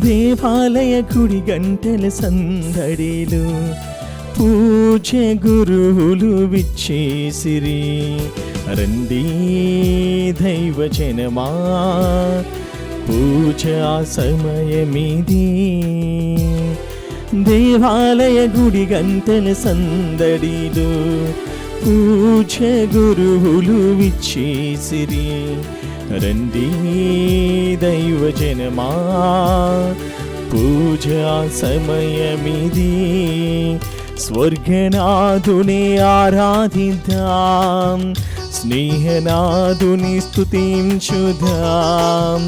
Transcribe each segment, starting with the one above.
దేవాలయ గుడి గంటల సందడిలో పూజ గురువులు విచ్చేసిరి. రండి దైవజనమా, పూజ సమయమిది. దేవాలయ గుడి గంటల సందడిలో పూజ గురువులు విచ్చేసిరి. రండి దైవజనమా, పూజ సమయమిది. స్వర్గనాథుని ఆరాధిద్దాం, స్నేహనాథుని స్తుతించుదాం.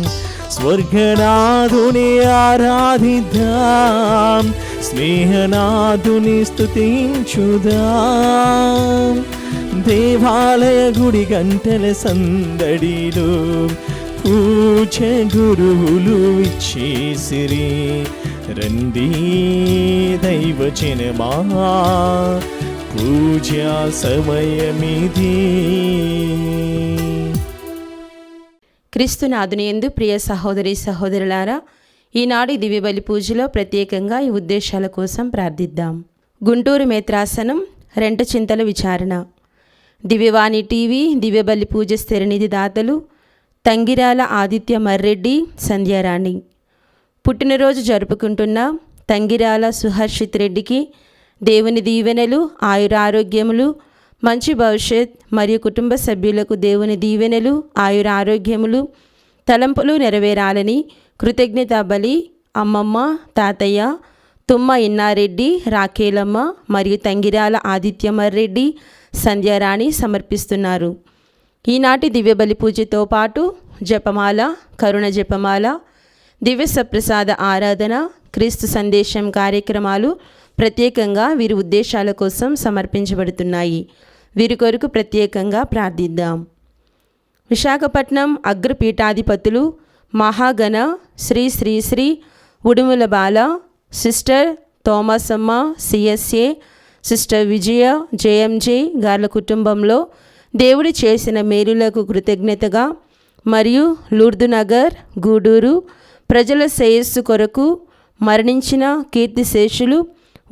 స్వర్గనాథుని ఆరాధిద్దాం, స్నేహనాథుని స్తుతించుదాం. దేవాలయ గుడి గంటల సందడిలో పూజ గురువులు ఇచ్చేసిరి. రండి దైవజనమా, పూజా సమయమిది. క్రీస్తునాథుని యందు ప్రియ సహోదరి సహోదరులారా, ఈనాడు దివ్యబలి పూజలో ప్రత్యేకంగా ఈ ఉద్దేశాల కోసం ప్రార్థిద్దాం. గుంటూరు మేత్రాసనం రెంట చింతల విచారణ. దివ్యవాణి టీవీ దివ్యబలి పూజ స్థిరనిధి దాతలు తంగిరాల ఆదిత్య మర్రెడ్డి, సంధ్యారాణి. పుట్టినరోజు జరుపుకుంటున్న తంగిరాల సుహర్షిత్ రెడ్డికి దేవుని దీవెనలు, ఆయురారోగ్యములు, మంచి భవిష్యత్ మరియు కుటుంబ సభ్యులకు దేవుని దీవెనలు, ఆయురారోగ్యములు, తలంపులు నెరవేరాలని కృతజ్ఞతా బలి అమ్మమ్మ, తాతయ్య, తుమ్మ ఇన్నారెడ్డి, రాకేలమ్మ మరియు తంగిరాల ఆదిత్య మర్రెడ్డి, సంధ్యారాణి సమర్పిస్తున్నారు. ఈనాటి దివ్యబలి పూజతో పాటు జపమాల, కరుణ జపమాల, దివ్య సప్రసాద ఆరాధన, క్రీస్తు సందేశం కార్యక్రమాలు ప్రత్యేకంగా వీరి ఉద్దేశాల కోసం సమర్పించబడుతున్నాయి. వీరి కొరకు ప్రత్యేకంగా ప్రార్థిద్దాం. విశాఖపట్నం అగ్రపీఠాధిపతులు మహాగణ శ్రీ శ్రీ శ్రీ ఉడుముల బాల, సిస్టర్ థోమసమ్మ సిఎస్ఏ, సిస్టర్ విజయ జేఎంజే గార్ల కుటుంబంలో దేవుడి చేసిన మేలులకు కృతజ్ఞతగా మరియు లూర్దునగర్, గూడూరు ప్రజల శ్రేయస్సు కొరకు మరణించిన కీర్తిశేషులు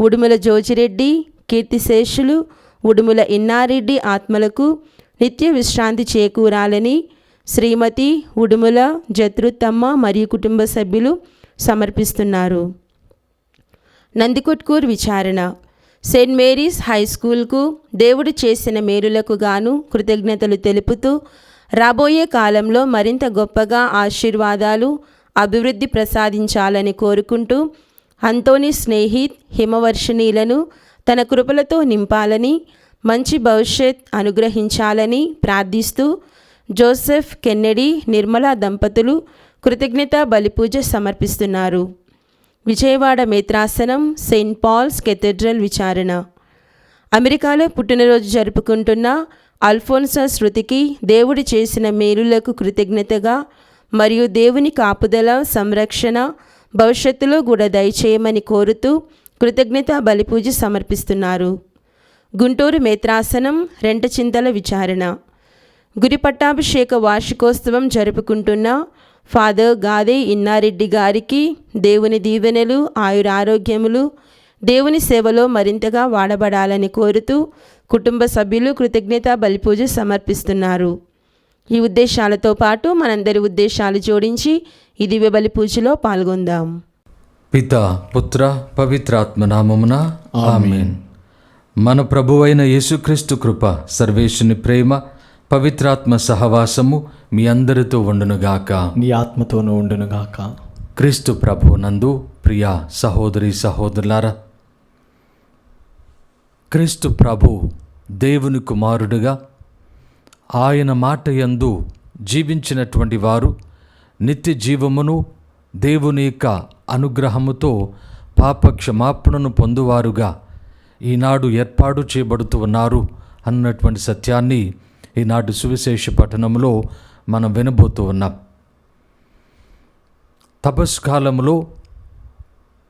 ఉడుముల జోజిరెడ్డి, కీర్తిశేషులు ఉడుముల ఇన్నారెడ్డి ఆత్మలకు నిత్య విశ్రాంతి చేకూరాలని శ్రీమతి ఉడుముల జత్రుత్తమ్మ మరియు కుటుంబ సభ్యులు సమర్పిస్తున్నారు. నందికొట్కూర్ విచారణ. సెయింట్ మేరీస్ హై స్కూల్కు దేవుడు చేసిన మేలులకు గాను కృతజ్ఞతలు తెలుపుతూ రాబోయే కాలంలో మరింత గొప్పగా ఆశీర్వాదాలు, అభివృద్ధి ప్రసాదించాలని కోరుకుంటూ అంతోని స్నేహిత్ హిమవర్షిణీలను తన కృపలతో నింపాలని, మంచి భవిష్యత్ అనుగ్రహించాలని ప్రార్థిస్తూ జోసెఫ్ కెన్నెడీ, నిర్మలా దంపతులు కృతజ్ఞతా బలిపూజ సమర్పిస్తున్నారు. విజయవాడ మేత్రాసనం సెయింట్ పాల్స్ కెథెడ్రల్ విచారణ. అమెరికాలో పుట్టినరోజు జరుపుకుంటున్న అల్ఫోన్సా శృతికి దేవుడు చేసిన మేలులకు కృతజ్ఞతగా మరియు దేవుని కాపుదల, సంరక్షణ భవిష్యత్తులో కూడా దయచేయమని కోరుతూ కృతజ్ఞతా బలిపూజ సమర్పిస్తున్నారు. గుంటూరు మేత్రాసనం రెంట చింతల విచారణ. గురి పట్టాభిషేక వార్షికోత్సవం జరుపుకుంటున్న ఫాదర్ గాదే ఇన్నారెడ్డి గారికి దేవుని దీవెనలు, ఆయురారోగ్యములు, దేవుని సేవలో మరింతగా వాడబడాలని కోరుతూ కుటుంబ సభ్యులు కృతజ్ఞతా బలిపూజ సమర్పిస్తున్నారు. ఈ ఉద్దేశాలతో పాటు మనందరి ఉద్దేశాలు జోడించి ఈ దివ్య బలి పూజలో పాల్గొందాం. పితా, పుత్ర, పవిత్రాత్మ నామమున ఆమేన్. మన ప్రభువైన యేసుక్రీస్తు కృప, సర్వేశుని ప్రేమ, పవిత్రాత్మ సహవాసము మీ అందరితో ఉండునుగాక. నీ ఆత్మతోనూ ఉండునుగాక. క్రీస్తు ప్రభు నందు ప్రియ సహోదరి సహోదరులారా, క్రీస్తు ప్రభు దేవుని కుమారుడుగా ఆయన మాట యందు జీవించినటువంటి వారు నిత్య జీవమును దేవుని యొక్క అనుగ్రహముతో పాప క్షమాపణను పొందువారుగా ఈనాడు ఏర్పాటు చేయబడుతూ ఉన్నారు అన్నటువంటి సత్యాన్ని ఈనాడు సువిశేష పఠనంలో మనం వినబోతూ ఉన్నాం. తపస్కాలంలో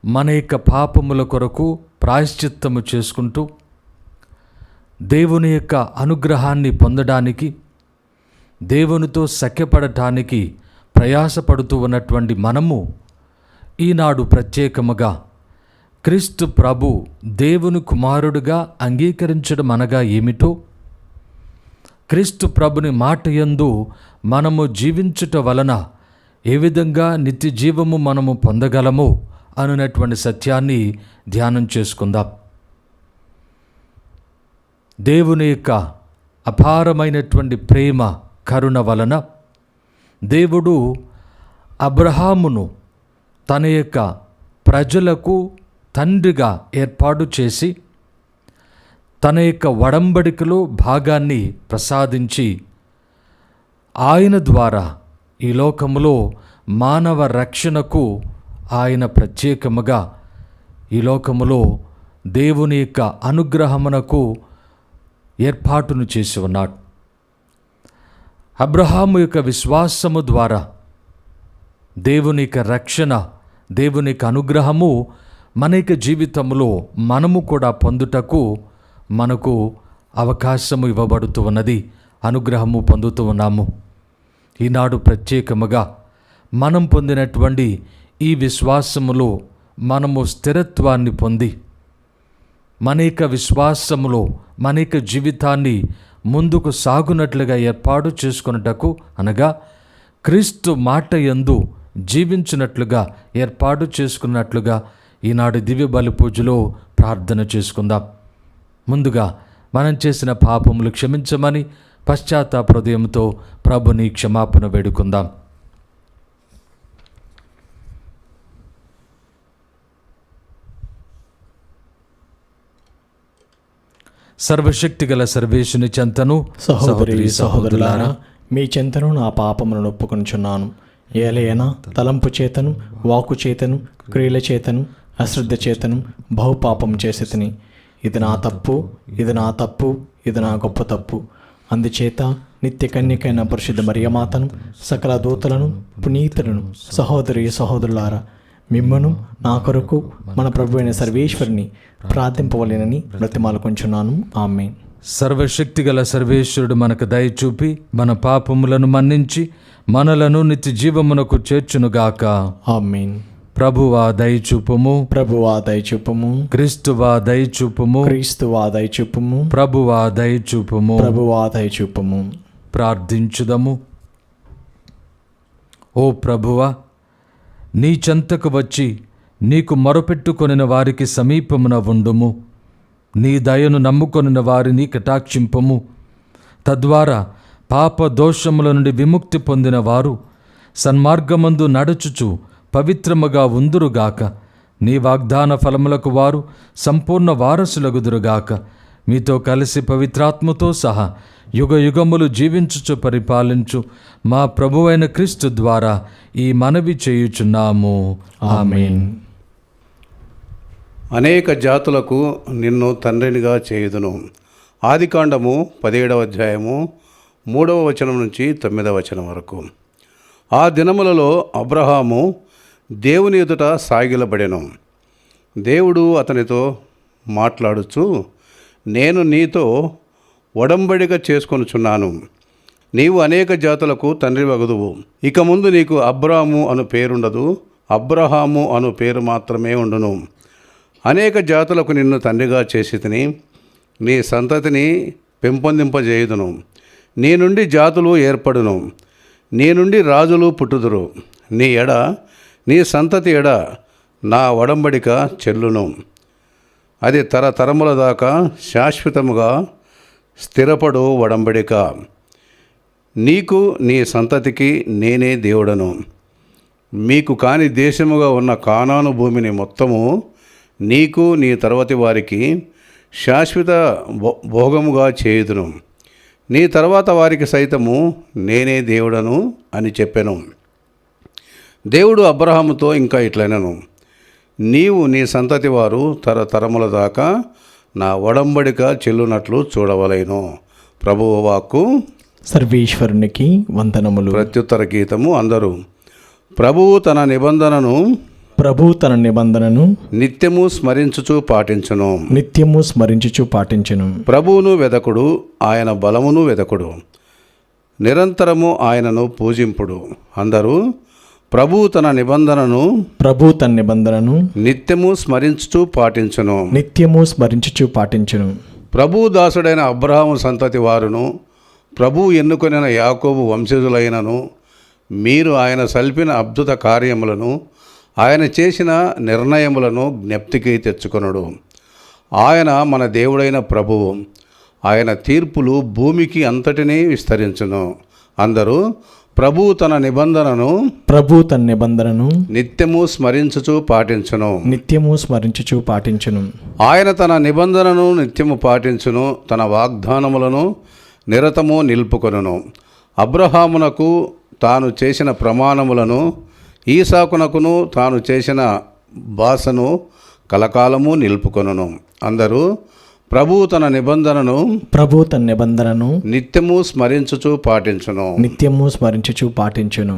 మన యొక్క పాపముల కొరకు ప్రాయశ్చిత్తము చేసుకుంటూ దేవుని యొక్క అనుగ్రహాన్ని పొందడానికి, దేవునితో సఖ్యపడటానికి ప్రయాసపడుతూ ఉన్నటువంటి మనము ఈనాడు ప్రత్యేకముగా క్రీస్తు ప్రభు దేవుని కుమారుడుగా అంగీకరించడం అనగా ఏమిటో, క్రీస్తు ప్రభుని మాట యందు మనము జీవించుట వలన ఏ విధంగా నిత్య జీవము మనము పొందగలమో అనునటువంటి సత్యాన్ని ధ్యానం చేసుకుందాం. దేవుని యొక్క అపారమైనటువంటి ప్రేమ కరుణ వలన దేవుడు అబ్రహామును తన యొక్క ప్రజలకు తండ్రిగా ఏర్పాటు చేసి తన యొక్క ఒడంబడికలో భాగాన్ని ప్రసాదించి ఆయన ద్వారా ఈ లోకములో మానవ రక్షణకు ఆయన ప్రత్యేకముగా ఈ లోకములో దేవుని యొక్క అనుగ్రహమునకు ఏర్పాటును చేసి ఉన్నాడు. అబ్రహాము యొక్క విశ్వాసము ద్వారా దేవుని యొక్క రక్షణ, దేవుని యొక్క అనుగ్రహము మన యొక్క జీవితంలో మనము కూడా పొందుటకు మనకు అవకాశము ఇవ్వబడుతూ ఉన్నది, అనుగ్రహము పొందుతూ ఉన్నాము. ఈనాడు ప్రత్యేకముగా మనం పొందినటువంటి ఈ విశ్వాసములో మనము స్థిరత్వాన్ని పొంది మన యొక్క విశ్వాసములో మన యొక్క జీవితాన్ని ముందుకు సాగునట్లుగా ఏర్పాటు చేసుకున్నటకు, అనగా క్రీస్తు మాట యందు జీవించినట్లుగా ఏర్పాటు చేసుకున్నట్లుగా ఈనాడు దివ్య బలి పూజలో ప్రార్థన చేసుకుందాం. ముందుగా మనం చేసిన పాపములు క్షమించమని పశ్చాత్తాప హృదయంతో ప్రభుని క్షమాపణ వేడుకుందాం. సర్వశక్తిగల సర్వేశుని చెంతను సహోదరి సహోదరులారా, మీ చెంతను నా పాపములను ఒప్పుకొనుచున్నాను. ఏలైనా తలంపు చేతను, వాకు చేతను, క్రియల చేతను, అశ్రద్ధ చేతను బహుపాపం చేసితిని. ఇది నా తప్పు, ఇది నా తప్పు, ఇది నా గొప్ప తప్పు. అందుచేత నిత్య కన్యకైన పరిశుద్ధ మరియమాతను, సకల దూతలను, పునీతులను, సహోదరి సహోదరులారా, మిమ్మను నా కొరకు మన ప్రభు అయిన సర్వేశ్వరుని ప్రార్థింపవలెనని బ్రతిమాలుకొంచున్నాను. ఆమేన్. సర్వశక్తిగల సర్వేశ్వరుడు మనకు దయ చూపి మన పాపములను మన్నించి మనలను నిత్య జీవమునకు చేర్చునుగాక. ఆమేన్. ప్రభువా దయచూపుము, ప్రభువా దయచూపుము, క్రీస్తువా దయచూపుము, క్రీస్తువా దయచూపుము, ప్రభువా దయచూపుము. ప్రభువా దయచూపుము. ప్రార్థించుదము. ఓ ప్రభువా, నీ చెంతకు వచ్చి నీకు మొరపెట్టుకొనిన వారికి సమీపమున ఉండుము. నీ దయను నమ్ముకొనిన వారిని కటాక్షింపము. తద్వారా పాప దోషముల నుండి విముక్తి పొందిన వారు సన్మార్గమందు నడుచుచు పవిత్రముగా ఉందురుగాక. నీ వాగ్దాన ఫలములకు వారు సంపూర్ణ వారసులగుదురుగాక. మీతో కలిసి పవిత్రాత్మతో సహా యుగ యుగములు జీవించుచు పరిపాలించు మా ప్రభువైన క్రీస్తు ద్వారా ఈ మనవి చేయుచున్నాము. ఆమేన్. అనేక జాతులకు నిన్ను తండ్రినిగా చేయుదును. ఆదికాండము 17వ అధ్యాయము 3వ వచనం నుంచి 9వ వచనం వరకు. ఆ దినములలో అబ్రహాము దేవుని ఎదుట సాగిలబడెను. దేవుడు అతనితో మాట్లాడుచు, నేను నీతో ఒడంబడిక చేసుకొనుచున్నాను. నీవు అనేక జాతులకు తండ్రి వగుదువు. ఇక ముందు నీకు అబ్రాము అను పేరుండదు, అబ్రహాము అను పేరు మాత్రమే ఉండును. అనేక జాతులకు నిన్ను తండ్రిగా చేసి తిని నీ సంతతిని పెంపొందింపజేయుదును. నీ నుండి జాతులు ఏర్పడును, నీ నుండి రాజులు పుట్టుదురు. నీ ఎడ, నీ సంతతి ఎడ నా ఒడంబడిక చెల్లును. అది తరతరముల దాకా శాశ్వతముగా స్థిరపడు ఒడంబడిక. నీకు నీ సంతతికి నేనే దేవుడను. మీకు కాని దేశముగా ఉన్న కానాను భూమిని మొత్తము నీకు నీ తరువాతి వారికి శాశ్వత భోగముగా చేయుదును. నీ తర్వాత వారికి సైతము నేనే దేవుడను అని చెప్పెను. దేవుడు అబ్రహాముతో ఇంకా ఇట్లనెను, నీవు నీ సంతతి వారు తరతరముల దాకా నా ఒడంబడిక చెల్లునట్లు చూడవలెను. ప్రభువు వాక్కు. సర్వేశ్వరునికి వందనములు. ప్రత్యుత్తర గీతము. అందరూ ప్రభువు తన నిబంధనను నిత్యము స్మరించుచు పాటించును. నిత్యము స్మరించుచు పాటించును. ప్రభువును వెదకుడు, ఆయన బలమును వెదకుడు. నిరంతరము ఆయనను పూజింపుడు. అందరూ ప్రభువు తన నిబంధనను ప్రభు తన నిబంధనను నిత్యము స్మరించుచూ పాటించును. నిత్యము స్మరించుచు పాటించును. ప్రభువు దాసుడైన అబ్రహాము సంతతి వారును ప్రభువు ఎన్నుకొనిన యాకోబు వంశజులైనను మీరు ఆయన సల్పిన అద్భుత కార్యములను ఆయన చేసిన నిర్ణయములను జ్ఞప్తికి తెచ్చుకొనుడు. ఆయన మన దేవుడైన ప్రభువు. ఆయన తీర్పులు భూమికి అంతటినీ విస్తరించును. అందరూ ప్రభువు తన నిబంధనను నిత్యము స్మరించుచూ పాటించును. నిత్యము స్మరించుచు పాటించును. ఆయన తన నిబంధనను నిత్యము పాటించును. తన వాగ్దానములను నిరతము నిలుపుకొనును. అబ్రహామునకు తాను చేసిన ప్రమాణములను, ఈసాకునకును తాను చేసిన భాషను కలకాలము నిలుపుకొనును. అందరూ ప్రభువు తన నిబంధనను నిత్యము స్మరించుచూ పాటించును. నిత్యము స్మరించుచు పాటించును.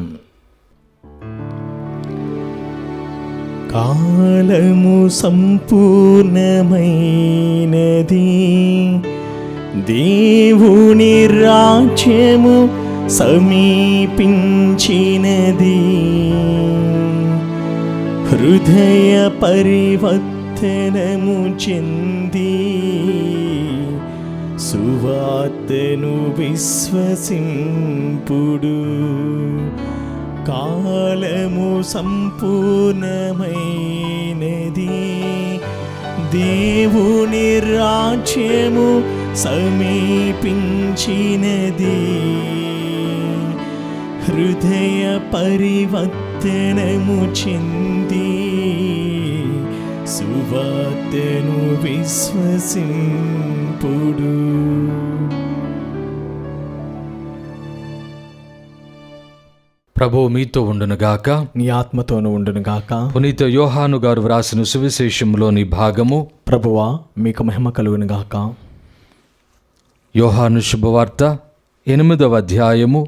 కాలము సంపూర్ణమైనది, దేవుని రాజ్యము సమీపించినది. హృదయ పరివర్తనము చెంది సువార్తను విశ్వసింపుడు. కాలము సంపూర్ణమైనది, దేవుని రాజ్యము సమీపించినది. హృదయ పరివర్తనము చెంది సువార్తను విశ్వసింపుడు. ప్రభువు మీతో ఉండునుగాక. నీ ఆత్మతోను ఉండునుగాక. పునీత యోహాను గారు వ్రాసిన సువిశేషంలోని భాగము. ప్రభువా మీకు మహిమ కలుగునుగాక. యోహాను శుభవార్త 8వ అధ్యాయము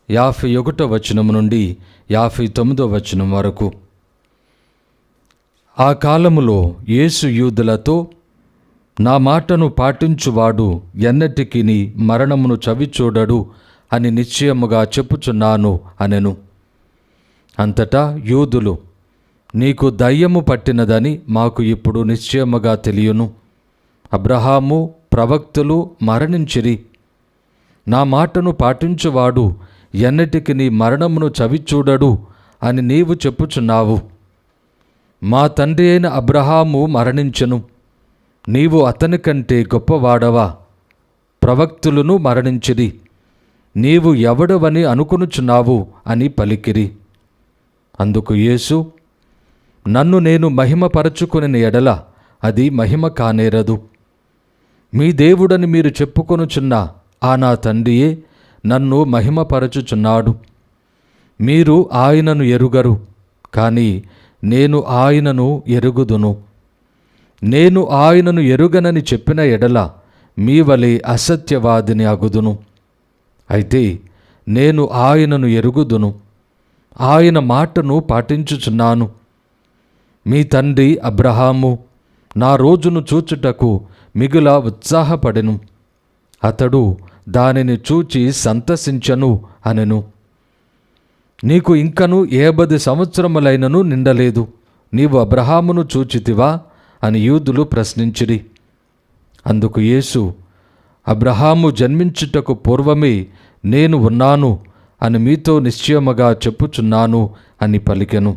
51వ వచనం నుండి 59వ వచనం వరకు. ఆ కాలములో యేసు యూదులతో, నా మాటను పాటించువాడు ఎన్నటికిని మరణమును చవిచూడడు అని నిశ్చయముగా చెప్పుచున్నాను అనెను. అంతటా యూదులు, నీకు దయ్యము పట్టినదని మాకు ఇప్పుడు నిశ్చయముగా తెలియను. అబ్రహాము ప్రవక్తలు మరణించిరి. నా మాటను పాటించువాడు ఎన్నటికిని మరణమును చవిచూడడు అని నీవు చెప్పుచున్నావు. మా తండ్రి అయిన అబ్రహాము మరణించెను, నీవు అతని కంటే గొప్పవాడవా? ప్రవక్తులను మరణించిరి, నీవు ఎవడవని అనుకొనుచున్నావు అని పలికిరి. అందుకు యేసు, నన్ను నేను మహిమపరచుకొనిన ఎడల అది మహిమ కానేరదు. మీ దేవుడని మీరు చెప్పుకొనుచున్న ఆ నా తండ్రియే నన్ను మహిమపరచుచున్నాడు. మీరు ఆయనను ఎరుగరు, కానీ నేను ఆయనను ఎరుగుదును. నేను ఆయనను ఎరుగనని చెప్పిన ఎడల మీ వలె అసత్యవాదిని అగుదును. అయితే నేను ఆయనను ఎరుగుదును, ఆయన మాటను పాటించుచున్నాను. మీ తండ్రి అబ్రహాము నా రోజును చూచుటకు మిగుల ఉత్సాహపడెను, అతడు దానిని చూచి సంతసించను అనెను. నీకు ఇంకను 80 సంవత్సరములైనను నిండలేదు, నీవు అబ్రహామును చూచితివా అని యూదులు ప్రశ్నించిరి. అందుకు యేసు, అబ్రహాము జన్మించుటకు పూర్వమే నేను ఉన్నాను అని మీతో నిశ్చయముగా చెప్పుచున్నాను అని పలికెను.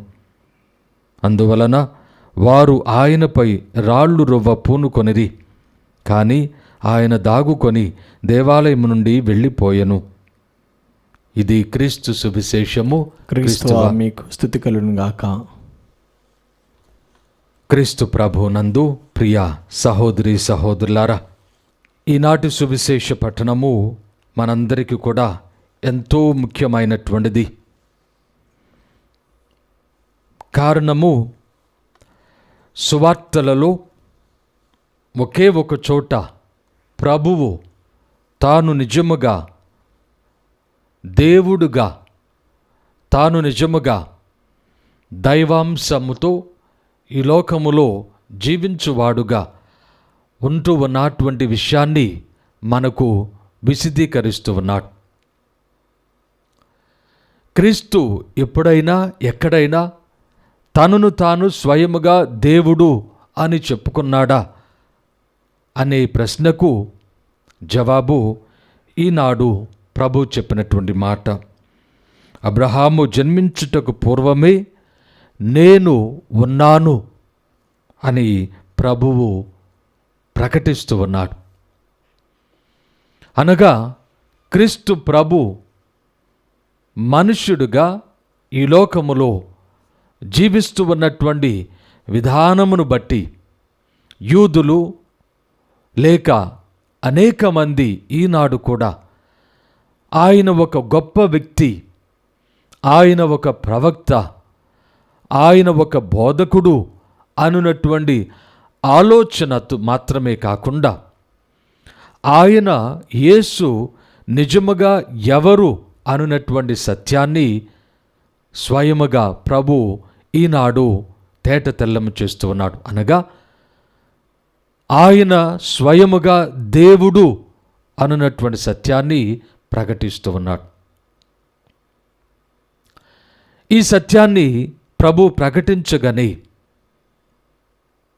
అందువలన వారు ఆయనపై రాళ్ళు రువ్వ పూనుకొనిరి. కానీ ఆయన దాగుకొని దేవాలయం నుండి వెళ్ళిపోయెను. ఇది క్రీస్తు సువిశేషము. క్రీస్తువా మీకు స్తుతి కలుగునుగాక. క్రీస్తు ప్రభునందు ప్రియ సహోదరి సహోదరులారా, ఈనాటి సువిశేష పఠనము మనందరికీ కూడా ఎంతో ముఖ్యమైనటువంటిది. కారణము, సువార్తలలో ఒకే ఒక చోట ప్రభువు తాను నిజముగా దేవుడుగా, తాను నిజముగా దైవాంశముతో ఈ లోకములో జీవించువాడుగా ఉంటూ ఉన్నటువంటి విషయాన్ని మనకు విశదీకరిస్తూ ఉన్నాడు. క్రీస్తు ఎప్పుడైనా ఎక్కడైనా తనను తాను స్వయముగా దేవుడు అని చెప్పుకున్నాడా అనే ప్రశ్నకు జవాబు ఈనాడు ప్రభు చెప్పినటువంటి మాట. అబ్రహాము జన్మించుటకు పూర్వమే నేను ఉన్నాను అని ప్రభువు ప్రకటిస్తూ ఉన్నాడు. అనగా క్రీస్తు ప్రభు మనుష్యుడుగా ఈ లోకములో జీవిస్తూ ఉన్నటువంటి విధానమును బట్టి యూదులు లేక అనేక మంది ఈనాడు కూడా ఆయన ఒక గొప్ప వ్యక్తి, ఆయన ఒక ప్రవక్త, ఆయన ఒక బోధకుడు అనున్నటువంటి ఆలోచనతో మాత్రమే కాకుండా ఆయన యేసు నిజముగా ఎవరు అనున్నటువంటి సత్యాన్ని స్వయముగా ప్రభు ఈనాడు తేట తెల్లము చేస్తూ ఉన్నాడు. అనగా ఆయన స్వయముగా దేవుడు అనున్నటువంటి సత్యాన్ని ప్రకటిస్తూ ఉన్నాడు. ఈ సత్యాన్ని ప్రభు ప్రకటించగానే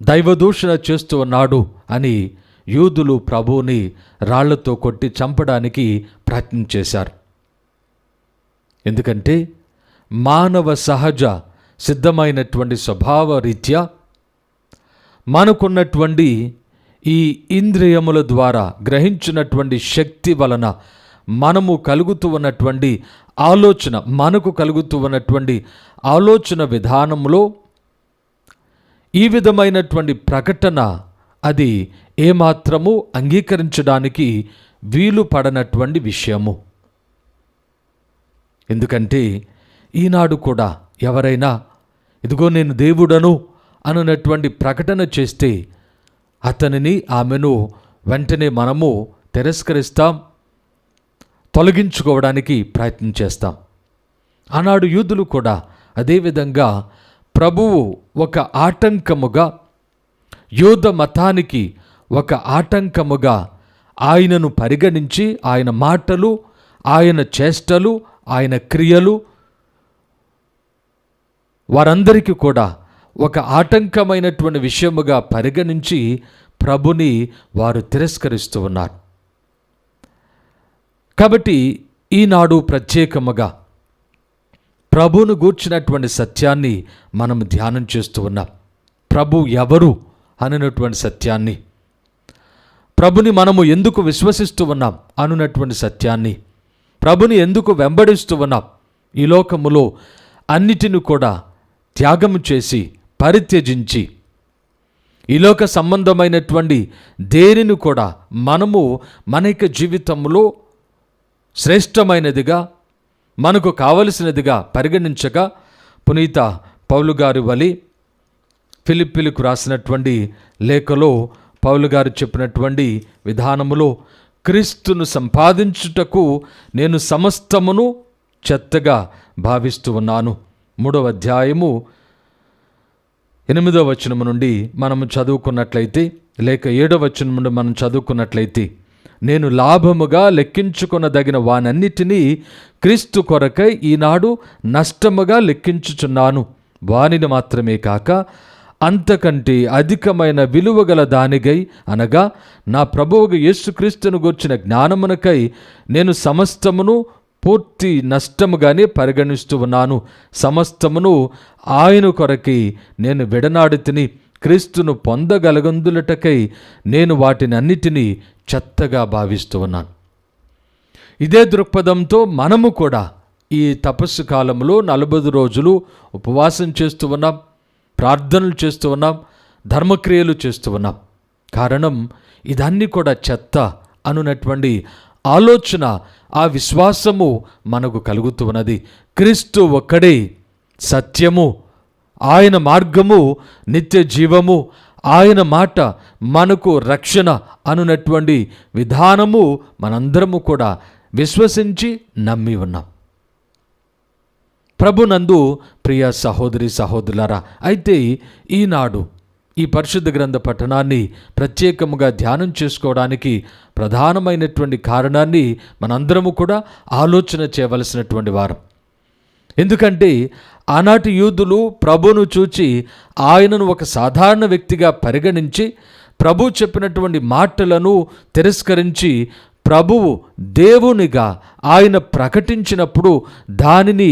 దైవదూషణ చేస్తూ ఉన్నాడు అని యూదులు ప్రభువుని రాళ్లతో కొట్టి చంపడానికి ప్రయత్నం చేశారు. ఎందుకంటే మానవ సహజ సిద్ధమైనటువంటి స్వభావ రీత్యా మనకున్నటువంటి ఈ ఇంద్రియముల ద్వారా గ్రహించినటువంటి శక్తి వలన మనము కలుగుతూ ఉన్నటువంటి ఆలోచన, మనకు కలుగుతూ ఉన్నటువంటి ఆలోచన విధానంలో ఈ విధమైనటువంటి ప్రకటన అది ఏమాత్రము అంగీకరించడానికి వీలు పడనటువంటి విషయము. ఎందుకంటే ఈనాడు కూడా ఎవరైనా ఇదిగో నేను దేవుడను అనున్నటువంటి ప్రకటన చేస్తే అతనిని ఆమెను వెంటనే మనము తిరస్కరిస్తాం, తొలగించుకోవడానికి ప్రయత్నం చేస్తాం. ఆనాడు యూదులు కూడా అదేవిధంగా ప్రభువు ఒక ఆటంకముగా, యూద మతానికి ఒక ఆటంకముగా ఆయనను పరిగణించి ఆయన మాటలు, ఆయన చేష్టలు, ఆయన క్రియలు వారందరికీ కూడా ఒక ఆటంకమైనటువంటి విషయముగా పరిగణించి ప్రభుని వారు తిరస్కరిస్తూ ఉన్నారు. కాబట్టి ఈనాడు ప్రత్యేకముగా ప్రభువును గూర్చినటువంటి సత్యాన్ని మనం ధ్యానం చేస్తూ ఉన్నాం. ప్రభు ఎవరు అన్నటువంటి సత్యాన్ని, ప్రభుని మనము ఎందుకు విశ్వసిస్తూ ఉన్నాం అనున్నటువంటి సత్యాన్ని, ప్రభుని ఎందుకు వెంబడిస్తూ ఉన్నాం, ఈ లోకములో అన్నిటిని కూడా త్యాగము చేసి పరిత్యజించి ఈ లోక సంబంధమైనటువంటి దేనిని కూడా మనము మన యొక్క జీవితంలో శ్రేష్టమైనదిగా, మనకు కావలసినదిగా పరిగణించగా పునీత పౌలు గారి వలి ఫిలిప్పీలకు రాసినటువంటి లేఖలో పౌలు గారు చెప్పినటువంటి విధానములో క్రీస్తును సంపాదించుటకు నేను సమస్తమును చెత్తగా భావిస్తూ ఉన్నాను. 3వ అధ్యాయము 8వ వచనము నుండి మనము చదువుకున్నట్లయితే, లేక 7వ వచనం నుండి మనం చదువుకున్నట్లయితే, నేను లాభముగా లెక్కించుకొనదగిన వానన్నిటినీ క్రీస్తు కొరకై ఈనాడు నష్టముగా లెక్కించుచున్నాను. వానిని మాత్రమే కాక అంతకంటే అధికమైన విలువగల దానిగై, అనగా నా ప్రభువుకు యేసుక్రీస్తును గూర్చిన జ్ఞానమునకై నేను సమస్తమును పూర్తి నష్టముగానే పరిగణిస్తూ ఉన్నాను. సమస్తమును ఆయన కొరకై నేను విడనాడితిని. క్రీస్తును పొందగలగందులటకై నేను వాటిని అన్నిటినీ చెత్తగా భావిస్తూ ఉన్నాను. ఇదే దృక్పథంతో మనము కూడా ఈ తపస్సు కాలంలో 40 రోజులు ఉపవాసం చేస్తూ ఉన్నాం, ప్రార్థనలు చేస్తూ ఉన్నాం, ధర్మక్రియలు చేస్తూ ఉన్నాం. కారణం ఇదన్నీ కూడా చెత్త అనున్నటువంటి ఆలోచన, ఆ విశ్వాసము మనకు కలుగుతూ ఉన్నది. క్రీస్తు ఒక్కడే సత్యము, ఆయన మార్గము నిత్య జీవము, ఆయన మాట మనకు రక్షణ అనున్నటువంటి విధానము మనందరము కూడా విశ్వసించి నమ్మి ఉన్నాం. ప్రభునందు ప్రియ సహోదరి సహోదరులారా, అయితే ఈనాడు ఈ పరిశుద్ధ గ్రంథ పఠనాన్ని ప్రత్యేకముగా ధ్యానం చేసుకోవడానికి ప్రధానమైనటువంటి కారణాన్ని మనందరము కూడా ఆలోచన చేయవలసినటువంటి వారం. ఎందుకంటే ఆనాటి యూదులు ప్రభువును చూచి ఆయనను ఒక సాధారణ వ్యక్తిగా పరిగణించి ప్రభు చెప్పినటువంటి మాటలను తిరస్కరించి ప్రభువు దేవునిగా ఆయన ప్రకటించినప్పుడు దానిని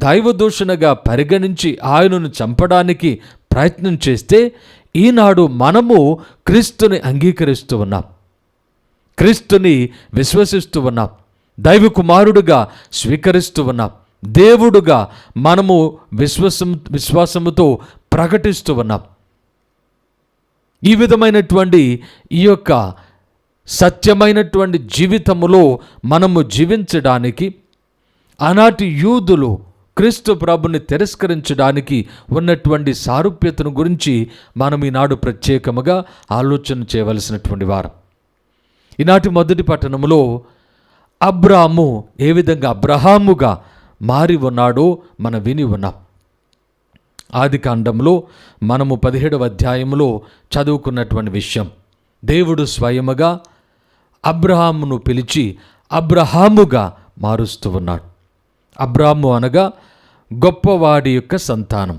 దైవదూషణగా పరిగణించి ఆయనను చంపడానికి ప్రయత్నం చేస్తే, ఈనాడు మనము క్రీస్తుని అంగీకరిస్తూ ఉన్నాం, క్రీస్తుని విశ్వసిస్తూ ఉన్నాం, దైవ కుమారుడుగా స్వీకరిస్తూ ఉన్నాం, దేవుడుగా మనము విశ్వాసముతో ప్రకటిస్తూ ఉన్నాం. ఈ విధమైనటువంటి ఈ యొక్క సత్యమైనటువంటి జీవితములో మనము జీవించడానికి ఆనాటి యూదులు క్రీస్తు ప్రభుని తిరస్కరించడానికి ఉన్నటువంటి సారూప్యతను గురించి మనం ఈనాడు ప్రత్యేకముగా ఆలోచన చేయవలసినటువంటి వారం. ఈనాటి మొదటి పట్టణంలో అబ్రాము ఏ విధంగా అబ్రహాముగా మారి ఉన్నాడో మనం విని ఉన్నాం. ఆదికాండంలో మనము 17వ అధ్యాయంలో చదువుకున్నటువంటి విషయం, దేవుడు స్వయముగా అబ్రహామును పిలిచి అబ్రహాముగా మారుస్తూ ఉన్నాడు. అబ్రాము అనగా గొప్పవాడి యొక్క సంతానం.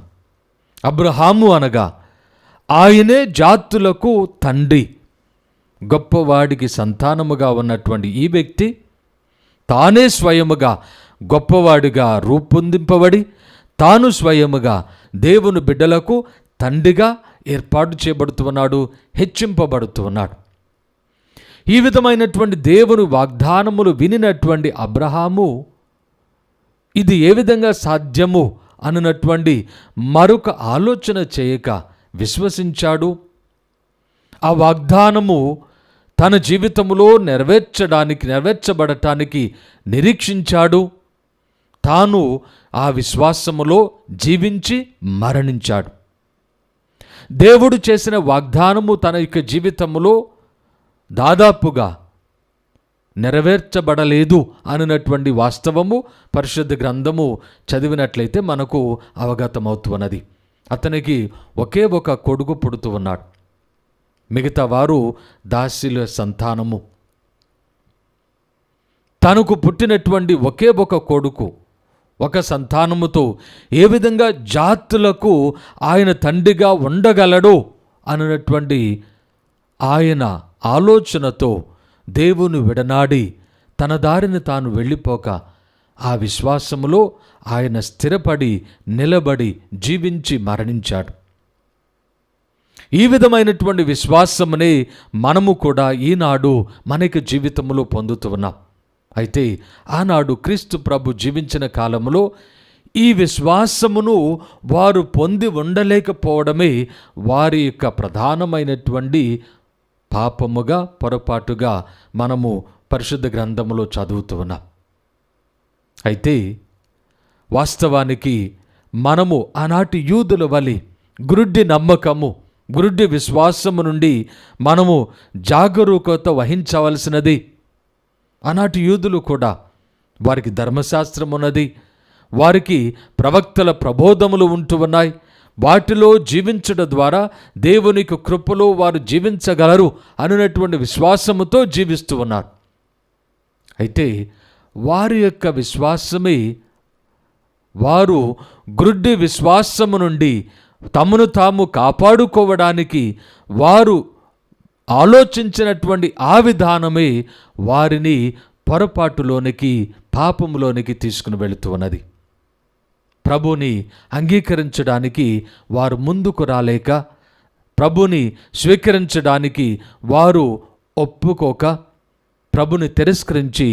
అబ్రహాము అనగా ఆయనే జాతులకు తండ్రి. గొప్పవాడికి సంతానముగా ఉన్నటువంటి ఈ వ్యక్తి తానే స్వయముగా గొప్పవాడిగా రూపొందింపబడి తాను స్వయముగా దేవుని బిడ్డలకు తండ్రిగా ఏర్పాటు చేయబడుతున్నాడు, హెచ్చింపబడుతున్నాడు. ఈ విధమైనటువంటి దేవుని వాగ్దానములు వినినటువంటి అబ్రహాము ఇది ఏ విధంగా సాధ్యము అన్నటువంటి మరొక ఆలోచన చేయక విశ్వసించాడు. ఆ వాగ్దానము తన జీవితములో నెరవేర్చబడటానికి నిరీక్షించాడు. తాను ఆ విశ్వాసములో జీవించి మరణించాడు. దేవుడు చేసిన వాగ్దానము తన యొక్క జీవితములో దాదాపుగా నెరవేర్చబడలేదు అన్నటువంటి వాస్తవము పరిశుద్ధ గ్రంథము చదివినట్లయితే మనకు అవగతమవుతున్నది. అతనికి ఒకే ఒక కొడుకు పుడుతూ ఉన్నాడు, మిగతా వారు దాసీల సంతానము. తనకు పుట్టినటువంటి ఒకే ఒక కొడుకు ఒక సంతానముతో ఏ విధంగా జాతులకు ఆయన తండ్రిగా ఉండగలడో అన్నటువంటి ఆయన ఆలోచనతో దేవుని విడనాడి తన దారిని తాను వెళ్ళిపోక ఆ విశ్వాసములో ఆయన స్థిరపడి నిలబడి జీవించి మరణించాడు. ఈ విధమైనటువంటి విశ్వాసమునే మనము కూడా ఈనాడు మనకి జీవితంలో పొందుతున్నాం. అయితే ఆనాడు క్రీస్తు ప్రభు జీవించిన కాలంలో ఈ విశ్వాసమును వారు పొంది ఉండలేకపోవడమే వారి యొక్క ప్రధానమైనటువంటి పాపముగా పొరపాటుగా మనము పరిశుద్ధ గ్రంథములో చదువుతూ ఉన్నాం. అయితే వాస్తవానికి మనము ఆనాటి యూదుల వలె గురుడ్డి నమ్మకము, గురుడ్డి విశ్వాసము నుండి మనము జాగరూకత వహించవలసినది. ఆనాటి యూదులు కూడా వారికి ధర్మశాస్త్రం ఉన్నది, వారికి ప్రవక్తల ప్రబోధములు ఉంటూ ఉన్నాయి. వాటిలో జీవించడం ద్వారా దేవునికి కృపలో వారు జీవించగలరు అనున్నటువంటి విశ్వాసముతో జీవిస్తూ ఉన్నారు. అయితే వారి యొక్క విశ్వాసమే వారు గ్రుడ్డి విశ్వాసము నుండి తమను తాము కాపాడుకోవడానికి వారు ఆలోచించినటువంటి ఆ విధానమే వారిని పొరపాటులోనికి పాపంలోనికి తీసుకుని వెళుతూ ఉన్నది. ప్రభుని అంగీకరించడానికి వారు ముందుకు రాలేక, ప్రభుని స్వీకరించడానికి వారు ఒప్పుకోక, ప్రభుని తిరస్కరించి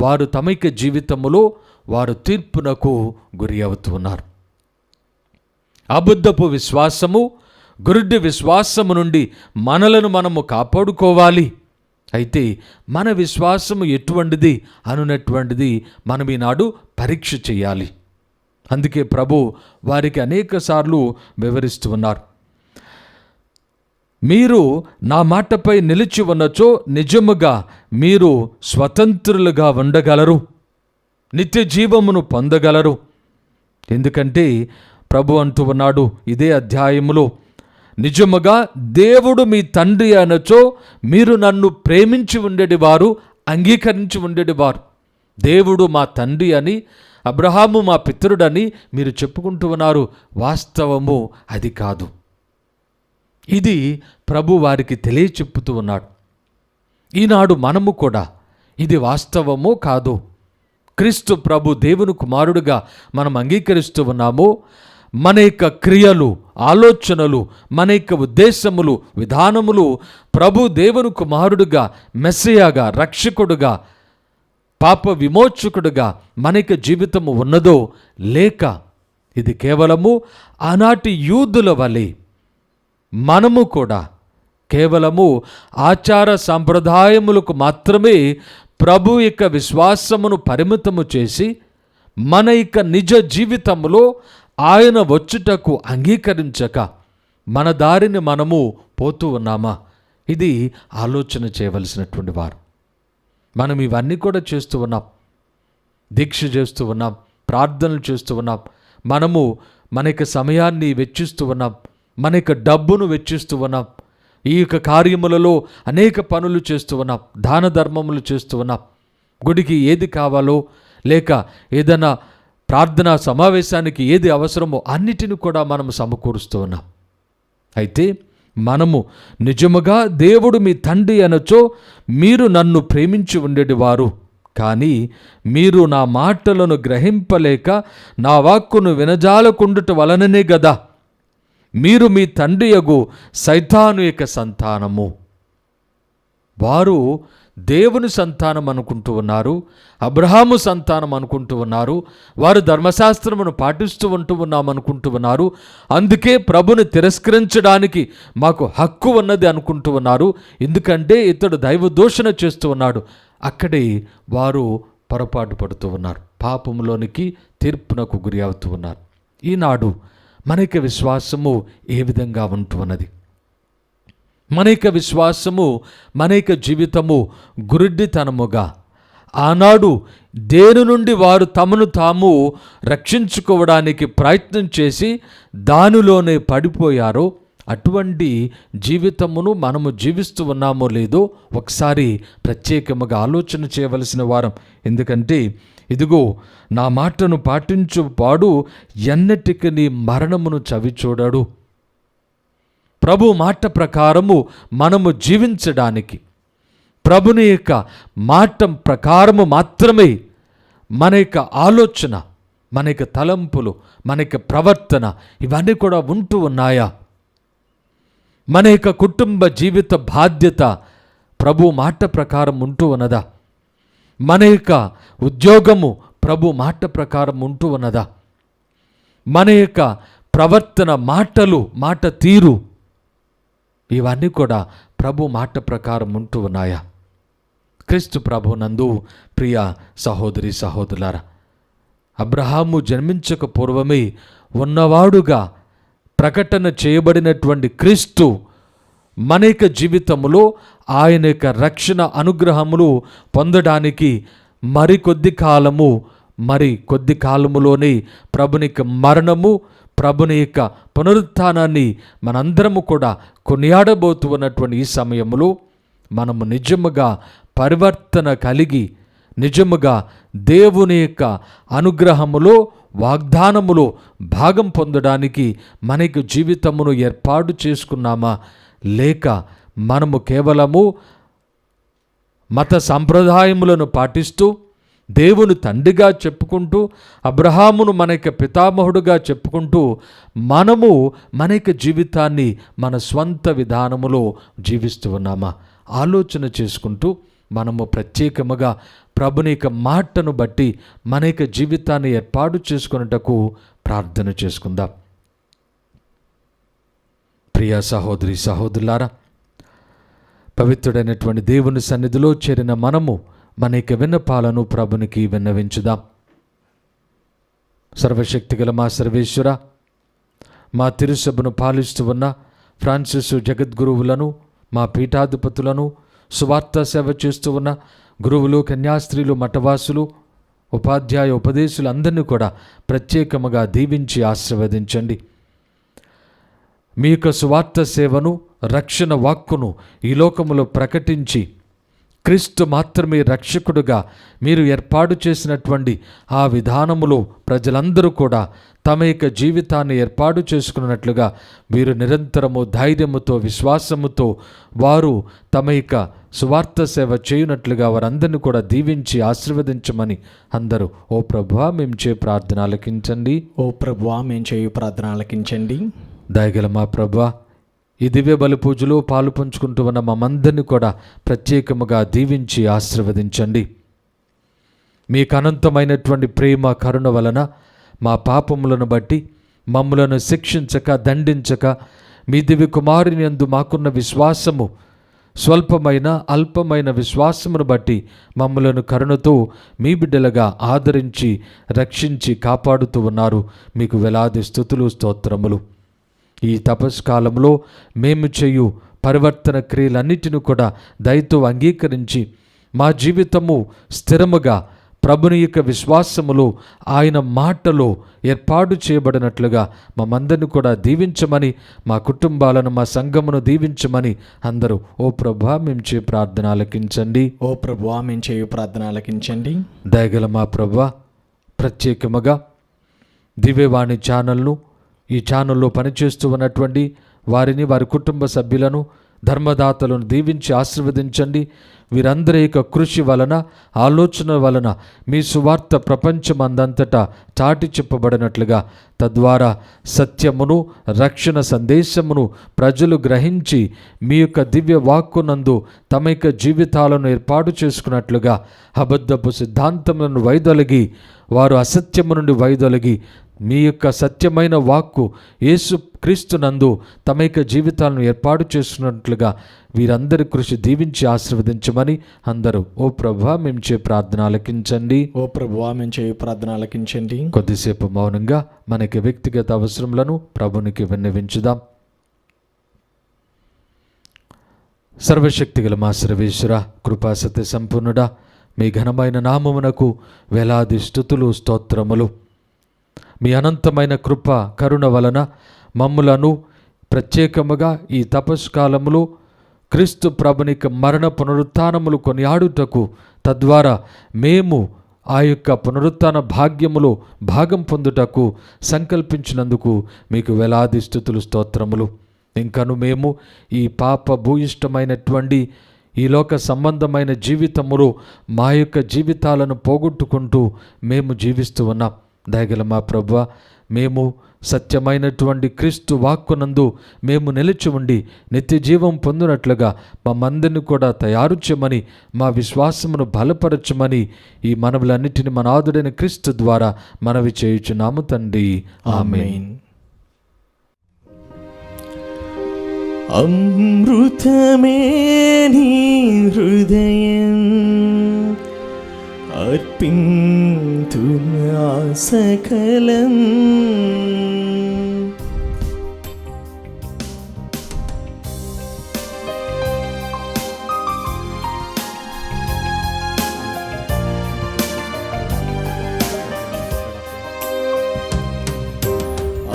వారు తమైక జీవితములో వారు తీర్పునకు గురి అవుతున్నారు. అబద్ధపు విశ్వాసము, గురుడ్డి విశ్వాసము నుండి మనలను మనము కాపాడుకోవాలి. అయితే మన విశ్వాసము ఎటువంటిది అనున్నటువంటిది మనం ఈనాడు పరీక్ష చేయాలి. అందుకే ప్రభు వారికి అనేక సార్లు వివరిస్తూ ఉన్నారు. మీరు నా మాటపై నిలిచి ఉన్నచో నిజముగా మీరు స్వతంత్రులుగా ఉండగలరు, నిత్య జీవమును పొందగలరు. ఎందుకంటే ప్రభు అంటూ ఉన్నాడు ఇదే అధ్యాయములో, నిజముగా దేవుడు మీ తండ్రి అనచో మీరు నన్ను ప్రేమించి ఉండేటివారు, అంగీకరించి ఉండేటివారు. దేవుడు మా తండ్రి అని అబ్రహాము మా పితరుడని మీరు చెప్పుకుంటూ ఉన్నారు, వాస్తవము అది కాదు. ఇది ప్రభు వారికి తెలియచెప్పుతూ ఉన్నాడు. ఈనాడు మనము కూడా ఇది వాస్తవమో కాదో, క్రీస్తు ప్రభు దేవుని కుమారుడుగా మనం అంగీకరిస్తూ ఉన్నామో, మన యొక్క క్రియలు, ఆలోచనలు, మన యొక్క ఉద్దేశములు, విధానములు ప్రభు దేవుని కుమారుడుగా, మెస్సియాగా, రక్షకుడుగా, పాప విమోచకుడుగా మన యొక్క జీవితము ఉన్నదో లేక ఇది కేవలము ఆనాటి యూదుల వలె మనము కూడా కేవలము ఆచార సంప్రదాయములకు మాత్రమే ప్రభు యొక్క విశ్వాసమును పరిమితము చేసి మన యొక్క నిజ జీవితంలో ఆయన వచ్చుటకు అంగీకరించక మన దారిని మనము పోతూ ఉన్నామా? ఇది ఆలోచన చేయవలసినటువంటి వారు. మనం ఇవన్నీ కూడా చేస్తూ ఉన్నాం, దీక్ష చేస్తూ ఉన్నాం, ప్రార్థనలు చేస్తూ ఉన్నాం, మనము మన యొక్క సమయాన్ని వెచ్చిస్తూ ఉన్నాం, మన యొక్క డబ్బును వెచ్చిస్తూ ఉన్నాం, ఈ యొక్క కార్యములలో అనేక పనులు చేస్తూ ఉన్నాం, దాన ధర్మములు చేస్తూ ఉన్నాం, గుడికి ఏది కావాలో లేక ఏదైనా ప్రార్థనా సమావేశానికి ఏది అవసరమో అన్నిటిని కూడా మనం సమకూరుస్తూ ఉన్నాం. అయితే మనము నిజముగా దేవుడు మీ తండ్రి అనచో మీరు నన్ను ప్రేమించి ఉండేటివారు, కానీ మీరు నా మాటలను గ్రహింపలేక నా వాక్కును వినజాలకుండుట వలననే గదా మీరు మీ తండ్రి యగు సైతాను యొక్క సంతానము. వారు దేవుని సంతానం అనుకుంటూ ఉన్నారు, అబ్రహాము సంతానం అనుకుంటూ ఉన్నారు, వారు ధర్మశాస్త్రమును పాటిస్తూ ఉన్నామనుకుంటూ ఉన్నారు, అందుకే ప్రభుని తిరస్కరించడానికి మాకు హక్కు ఉన్నది అనుకుంటూ ఉన్నారు, ఎందుకంటే ఇతడు దైవ దూషణ చేస్తూ ఉన్నాడు. అక్కడే వారు పొరపాటు పడుతూ ఉన్నారు, పాపములోనికి తీర్పునకు గురి అవుతూ ఉన్నారు. ఈనాడు మన యొక్క విశ్వాసము ఏ విధంగా ఉంటున్నది? మన యొక్క విశ్వాసము, మన యొక్క జీవితము గురుడ్డితనముగా, ఆనాడు దేని నుండి వారు తమను తాము రక్షించుకోవడానికి ప్రయత్నం చేసి దానిలోనే పడిపోయారో అటువంటి జీవితమును మనము జీవిస్తూ ఉన్నామో లేదో ఒకసారి ప్రత్యేకముగా ఆలోచన చేయవలసిన వారం. ఎందుకంటే ఇదిగో నా మాటను పాటించువాడు ఎన్నటికి నీ మరణమును చవి చూడడు. ప్రభు మాట ప్రకారము మనము జీవించడానికి, ప్రభుని యొక్క మాట ప్రకారము మాత్రమే మన యొక్క ఆలోచన, మన యొక్క తలంపులు, మన యొక్క ప్రవర్తన ఇవన్నీ కూడా ఉంటూ ఉన్నాయా? మన యొక్క కుటుంబ జీవిత బాధ్యత ప్రభు మాట ప్రకారం ఉంటూ ఉన్నదా? మన యొక్క ఉద్యోగము ప్రభు మాట ప్రకారం ఉంటూ ఉన్నదా? మన యొక్క ప్రవర్తన, మాటలు, మాట తీరు ఇవన్నీ కూడా ప్రభు మాట ప్రకారం ఉంటూ ఉన్నాయా? క్రీస్తు ప్రభు నందు ప్రియ సహోదరి సహోదరులారా, అబ్రహాము జన్మించక పూర్వమే ఉన్నవాడుగా ప్రకటన చేయబడినటువంటి క్రీస్తు మన యొక్క జీవితంలో ఆయన యొక్క రక్షణ అనుగ్రహములు పొందడానికి మరి కొద్ది కాలములోనే ప్రభుని యొక్క మరణము, ప్రభుని యొక్క పునరుత్థానాన్ని మనందరము కూడా కొనియాడబోతూ ఉన్నటువంటి ఈ సమయంలో మనము నిజముగా పరివర్తన కలిగి, నిజముగా దేవుని యొక్క అనుగ్రహములో, వాగ్దానములో భాగం పొందడానికి మనకు జీవితమును ఏర్పాటు చేసుకున్నామా? లేక మనము కేవలము మత సంప్రదాయములను పాటిస్తూ దేవుని తండ్రిగా చెప్పుకుంటూ, అబ్రహామును మన యొక్క పితామహుడుగా చెప్పుకుంటూ మనము మన యొక్క జీవితాన్ని మన స్వంత విధానములో జీవిస్తూ ఉన్నామా? ఆలోచన చేసుకుంటూ మనము ప్రత్యేకముగా ప్రభుని యొక్క మాటను బట్టి మన యొక్క జీవితాన్ని ఏర్పాటు చేసుకున్నటకు ప్రార్థన చేసుకుందాం. ప్రియ సహోదరి సహోదరులారా, పవిత్రుడైనటువంటి దేవుని సన్నిధిలో చేరిన మనము మన యొక్క విన్నపాలను ప్రభునికి విన్నవించుదాం. సర్వశక్తిగల మా సర్వేశ్వర, మా తిరుసభను పాలిస్తూ ఉన్న ఫ్రాన్సిస్ జగద్గురువులను, మా పీఠాధిపతులను, సువార్త సేవ చేస్తూ ఉన్న గురువులు, కన్యాస్త్రీలు, మఠవాసులు, ఉపాధ్యాయ ఉపదేశులు అందరినీ కూడా ప్రత్యేకముగా దీవించి ఆశీర్వదించండి. మీ యొక్క సువార్త సేవను, రక్షణ వాక్కును ఈ లోకములో ప్రకటించి క్రీస్తు మాత్రమే రక్షకుడుగా మీరు ఏర్పాటు చేసినటువంటి ఆ విధానములో ప్రజలందరూ కూడా తమ యొక్క జీవితాన్ని ఏర్పాటు చేసుకున్నట్లుగా వీరు నిరంతరము ధైర్యముతో విశ్వాసముతో వారు తమ యొక్క సువార్త సేవ చేయునట్లుగా వారందరినీ కూడా దీవించి ఆశీర్వదించమని అందరూ ఓ ప్రభువా మేము చే ప్రార్థన ఆలకించండి. ఓ ప్రభువా మేము చేయు ప్రార్థన ఆలకించండి. దయగల మా ప్రభువా, ఈ దివ్య బలి పూజలో పాలు పంచుకుంటూ ఉన్న మమ్మందరినీ కూడా ప్రత్యేకముగా దీవించి ఆశీర్వదించండి. మీకు అనంతమైనటువంటి ప్రేమ కరుణ వలన మా పాపములను బట్టి మమ్ములను శిక్షించక దండించక మీ దివ్య కుమారుని యందు మాకున్న విశ్వాసము స్వల్పమైన అల్పమైన విశ్వాసమును బట్టి మమ్ములను కరుణతో మీ బిడ్డలుగా ఆదరించి రక్షించి కాపాడుతూ ఉన్నారు. మీకు వేలాది స్తుతులు స్తోత్రములు. ఈ తపస్కాలంలో మేము చేయు పరివర్తన క్రియలన్నిటిని కూడా దయతో అంగీకరించి మా జీవితము స్థిరముగా ప్రభుని యొక్క విశ్వాసములో ఆయన మాటలో ఏర్పాటు చేయబడినట్లుగా మమ్మందరిని కూడా దీవించమని, మా కుటుంబాలను మా సంఘమును దీవించమని అందరూ ఓ ప్రభువా మేము చే ప్రార్థన ఆలకించండి. ఓ ప్రభువా మేము చేయు ప్రార్థన ఆలకించండి. దయగల మా ప్రభువా, ప్రత్యేకముగా దివ్యవాణి ఛానల్ను, ఈ ఛానల్లో పనిచేస్తూ ఉన్నటువంటి వారిని, వారి కుటుంబ సభ్యులను, ధర్మదాతలను దీవించి ఆశీర్వదించండి. వీరందరి యొక్క కృషి వలన, ఆలోచన వలన మీ సువార్త ప్రపంచమందంతటా చాటి చెప్పబడినట్లుగా తద్వారా సత్యమును, రక్షణ సందేశమును ప్రజలు గ్రహించి మీ యొక్క దివ్య వాక్కునందు తమ యొక్క జీవితాలను ఏర్పాటు చేసుకున్నట్లుగా అబద్ధపు సిద్ధాంతములను వైదొలగి వారు అసత్యము నుండి వైదొలగి మీ యొక్క సత్యమైన వాక్కు యేసు క్రీస్తునందు తమ యొక్క జీవితాలను ఏర్పాటు చేసుకున్నట్లుగా వీరందరి కృషి దీవించి ఆశీర్వదించమని అందరూ ఓ ప్రభువా మేము చే ప్రార్థన ఆలకించండి. ఓ ప్రభువా మేము చేయు ప్రార్థన ఆలకించండి. కొద్దిసేపు మౌనంగా మనకి వ్యక్తిగత అవసరములను ప్రభునికి విన్నవించుదాం. సర్వశక్తిగల మా సర్వేశ్వర, కృపాసత్య సంపూర్ణుడా, మీ ఘనమైన నామమునకు వేలాది స్తుతులు స్తోత్రములు. మీ అనంతమైన కృప కరుణ వలన మమ్ములను ప్రత్యేకముగా ఈ తపస్కాలములో క్రీస్తు ప్రభునిక మరణ పునరుత్థానములు కొనియాడుటకు తద్వారా మేము ఆ యొక్క పునరుత్థాన భాగ్యములో భాగం పొందుటకు సంకల్పించినందుకు మీకు వేలాది స్తుతులు స్తోత్రములు. ఇంకను మేము ఈ పాప భూయిష్టమైనటువంటి ఈ లోక సంబంధమైన జీవితములో మా యొక్క జీవితాలను పోగొట్టుకుంటూ మేము జీవిస్తూ ఉన్నాం. దయగల మా ప్రభువా, మేము సత్యమైనటువంటి క్రీస్తు వాక్కునందు మేము నిలిచి ఉండి నిత్య జీవం పొందినట్లుగా మమ్మందరిని కూడా తయారు చేయమని, మా విశ్వాసమును బలపరచమని ఈ మనవులన్నిటిని మనాథుడైన క్రీస్తు ద్వారా మనవి చేయుచున్నాము తండ్రి. ఆమేన్. అమృతమే నీ హృదయం అర్పింతునా సకలం,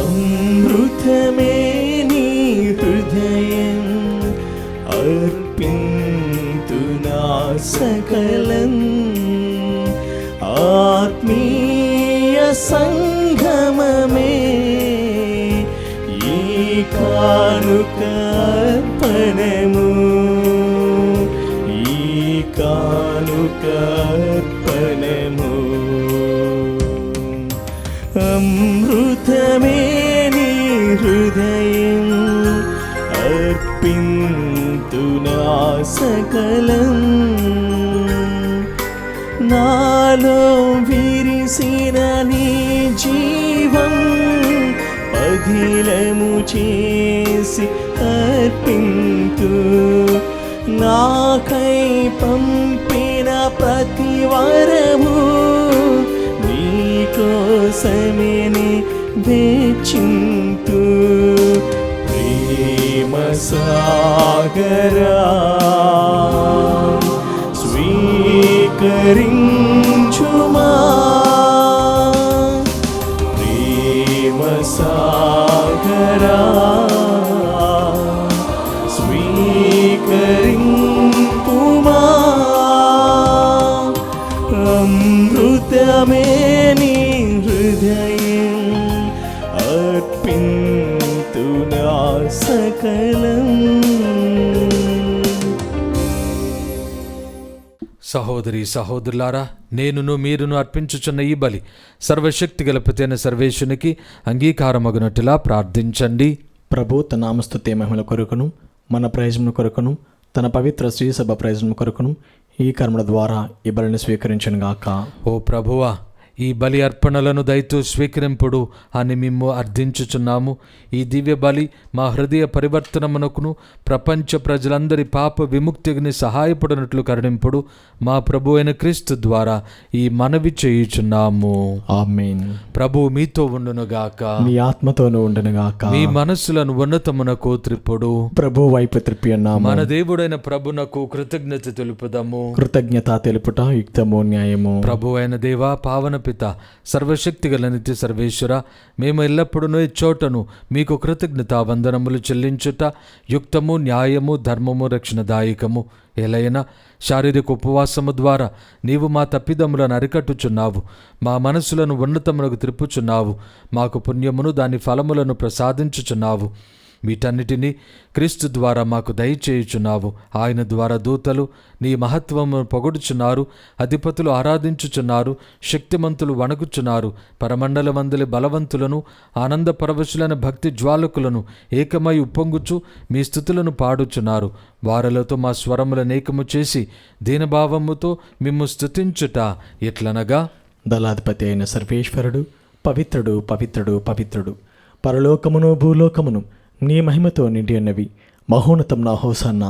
అమృతమే నీ హృదయం అర్పింతునా సకలం, ఆత్మీయ సంగమమే ఈ కానుక అర్పణము, ఈ కానుక అర్పణము. అమృతమే నీ హృదయం అర్పింతునా సకలం, నాలో విరిసిన నీ జీవం పదిలము చేసి అర్పింతు, నాకై పంపిన ప్రతి వరము నీకోసమే వెచ్చింతు. ప్రేమ సాగరా స్వీకరించుమా, ప్రేమ సాగరా స్వీకరింపుమా. అర్పింతునా సకలం. సహోదరి సహోదరులారా, నేనును మీరును అర్పించుచున్న ఈ బలి సర్వశక్తి గల పితైన సర్వేశునికి అంగీకారమగునట్టులా ప్రార్థించండి. ప్రభు తన నామస్తుతి మహిమల కొరకును మన ప్రయోజనం కొరకును తన పవిత్ర శ్రీసభ ప్రయోజనం కొరకును ఈ కర్మల ద్వారా ఈ బలిని స్వీకరించను గాక. ఓ ప్రభువా, ఈ బలి అర్పణలను దయతో స్వీకరింపుడు అని మేము అర్థించుచున్నాము. ఈ దివ్య బలి మా హృదయ పరివర్తనమునకును ప్రపంచ ప్రజలందరి పాప విముక్తిని సహాయపడినట్లు కరుణింపుడు మా ప్రభు అయిన క్రీస్తు ద్వారా ఈ మనవి చేయుచున్నాము. ఆమేన్. ప్రభు మీతో ఉండునుగాక, మీ ఆత్మతోనూ ఉండునుగాక. మీ మనస్సులను ఉన్నతమునకు త్రిప్పుడు. ప్రభు వైపు త్రిప్పి ఉన్నాము. మన దేవుడైన ప్రభునకు కృతజ్ఞత తెలుపుదాము. కృతజ్ఞత తెలుపుట యుక్తము న్యాయము. ప్రభు అయిన దేవా, పావన పిత, సర్వశక్తి గల నిత్య సర్వేశ్వర, మేము ఎల్లప్పుడూ చోటను మీకు కృతజ్ఞత వందనములు చెల్లించుట యుక్తము, న్యాయము, ధర్మము, రక్షణదాయకము. ఎలైనా శారీరక ఉపవాసము ద్వారా నీవు మా తప్పిదములను అరికట్టుచున్నావు, మా మనసులను ఉన్నతమునకు త్రిప్పుచున్నావు, మాకు పుణ్యమును దాని ఫలములను ప్రసాదించుచున్నావు. వీటన్నిటినీ క్రీస్తు ద్వారా మాకు దయచేయుచున్నావు. ఆయన ద్వారా దూతలు నీ మహత్వమును పొగడుచున్నారు, అధిపతులు ఆరాధించుచున్నారు, శక్తిమంతులు వణకుచున్నారు, పరమండలమందలి బలవంతులను ఆనంద పరవశులైన భక్తి జ్వాలకులను ఏకమై ఉప్పొంగుచు మీ స్తుతులను పాడుచున్నారు. వారలతో మా స్వరములను ఏకము చేసి దీనభావముతో మిమ్ము స్తుతించుట ఎట్లనగా, దళాధిపతి అయిన సర్వేశ్వరుడు పవిత్రుడు, పవిత్రుడు, పవిత్రుడు. పరలోకమును భూలోకమును నీ మహిమతో నిండి ఉన్నవి. మహోన్నతం నా హోసన్న.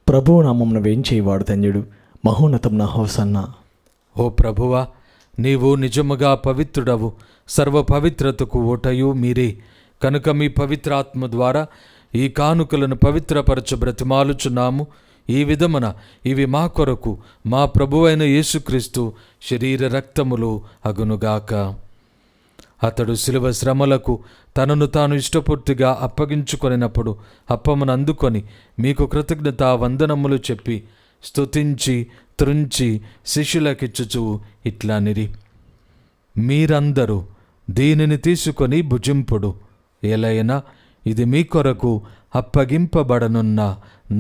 ప్రభు నామమున వేంచేవాడు ధన్యుడు. మహోన్నతం నా హోసన్న. ఓ ప్రభువా, నీవు నిజముగా పవిత్రుడవు, సర్వ పవిత్రతకు ఓటయు మీరే. కనుక మీ పవిత్రాత్మ ద్వారా ఈ కానుకలను పవిత్రపరచ బ్రతిమాలుచున్నాము. ఈ విధమున ఇవి మా కొరకు మా ప్రభువైన యేసుక్రీస్తు శరీర రక్తములు అగునుగాక. అతడు శిలువ శ్రమలకు తనను తాను ఇష్టపూర్తిగా అప్పగించుకొనినప్పుడు అప్పమును అందుకొని మీకు కృతజ్ఞతా వందనములు చెప్పి స్తుతించి త్రుంచి శిష్యులకిచ్చుచు ఇట్లానిరి, మీరందరూ దీనిని తీసుకొని భుజింపుడు. ఎలైనా ఇది మీ కొరకు అప్పగింపబడనున్న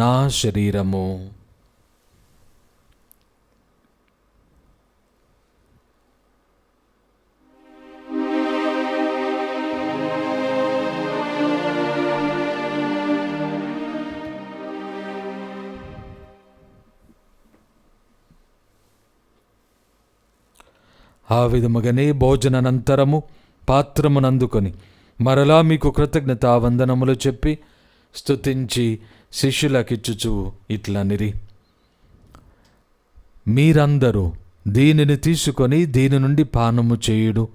నా శరీరము. ఆ విధముగానే భోజనానంతరము పాత్రమునందుకొని మరలా మీకు కృతజ్ఞతా వందనములు చెప్పి స్తుతించి శిష్యులకిచ్చుచు ఇట్లనిరి, మీరందరూ దీనిని తీసుకొని దీని నుండి పానము చేయుడు.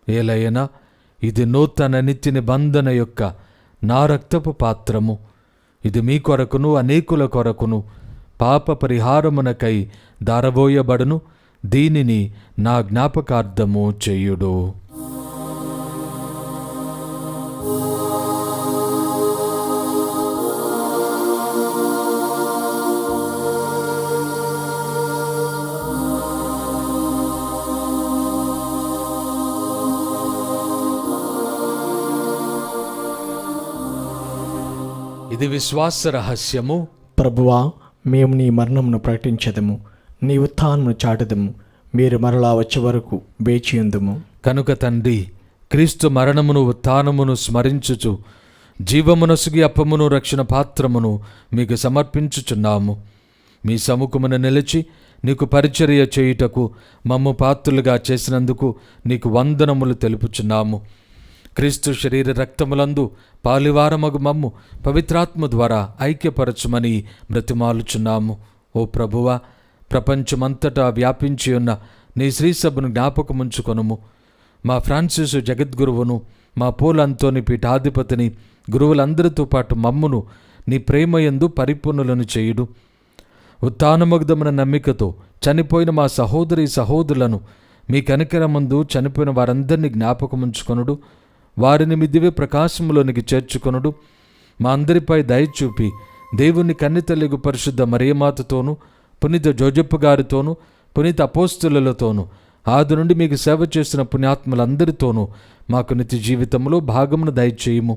ఏలైనా ఇది నూతన నిత్య నిబంధన యొక్క నా రక్తపు పాత్రము. ఇది మీ కొరకును అనేకుల కొరకును పాప పరిహారమునకై దారబోయబడును. దీనిని నా జ్ఞాపకార్థము చేయుడు. ఇది విశ్వాస రహస్యము. ప్రభువా, మేము నీ మరణమును ప్రకటించదము, నీ ఉత్థానమును చాటుదము. మీరు మరలా వచ్చే వరకు వేచియుందుము. కనుక తండ్రి, క్రీస్తు మరణమును ఉత్థానమును స్మరించుచు జీవమునసుగి అప్పమును రక్షణ పాత్రమును మీకు సమర్పించుచున్నాము. మీ సముఖమున నిలిచి నీకు పరిచర్య చేయుటకు మమ్ము పాత్రులుగా చేసినందుకు నీకు వందనములు తెలుపుచున్నాము. క్రీస్తు శరీర రక్తములందు పాలివారమగు మమ్ము పవిత్రాత్మ ద్వారా ఐక్యపరచుమని బ్రతిమాలుచున్నాము. ఓ ప్రభువా, ప్రపంచమంతటా వ్యాపించి ఉన్న నీ శ్రీసభను జ్ఞాపకముంచుకొనుము. మా ఫ్రాన్సిసు జగద్గురువును, మా పోల్ అంతోని పీఠాధిపతిని, గురువులందరితో పాటు మమ్మును నీ ప్రేమయందు పరిపూర్ణులను చేయుడు. ఉత్థానమగ్ధమైన నమ్మికతో చనిపోయిన మా సహోదరి సహోదరులను మీ కనికరమందు చనిపోయిన వారందరినీ జ్ఞాపకముంచుకొనుడు. వారిని మీ దివ్య ప్రకాశములోనికి చేర్చుకొనుడు. మా అందరిపై దయచూపి దేవుని కన్నితల్లిగు పరిశుద్ధ మరియమాతతోనూ, పునీత జోజప్ప గారితోనూ, పునీత అపోస్తులతోనూ, ఆది నుండి మీకు సేవ చేసిన పుణ్యాత్ములందరితోనూ మాకు నిత్య జీవితంలో భాగమును దయచేయము.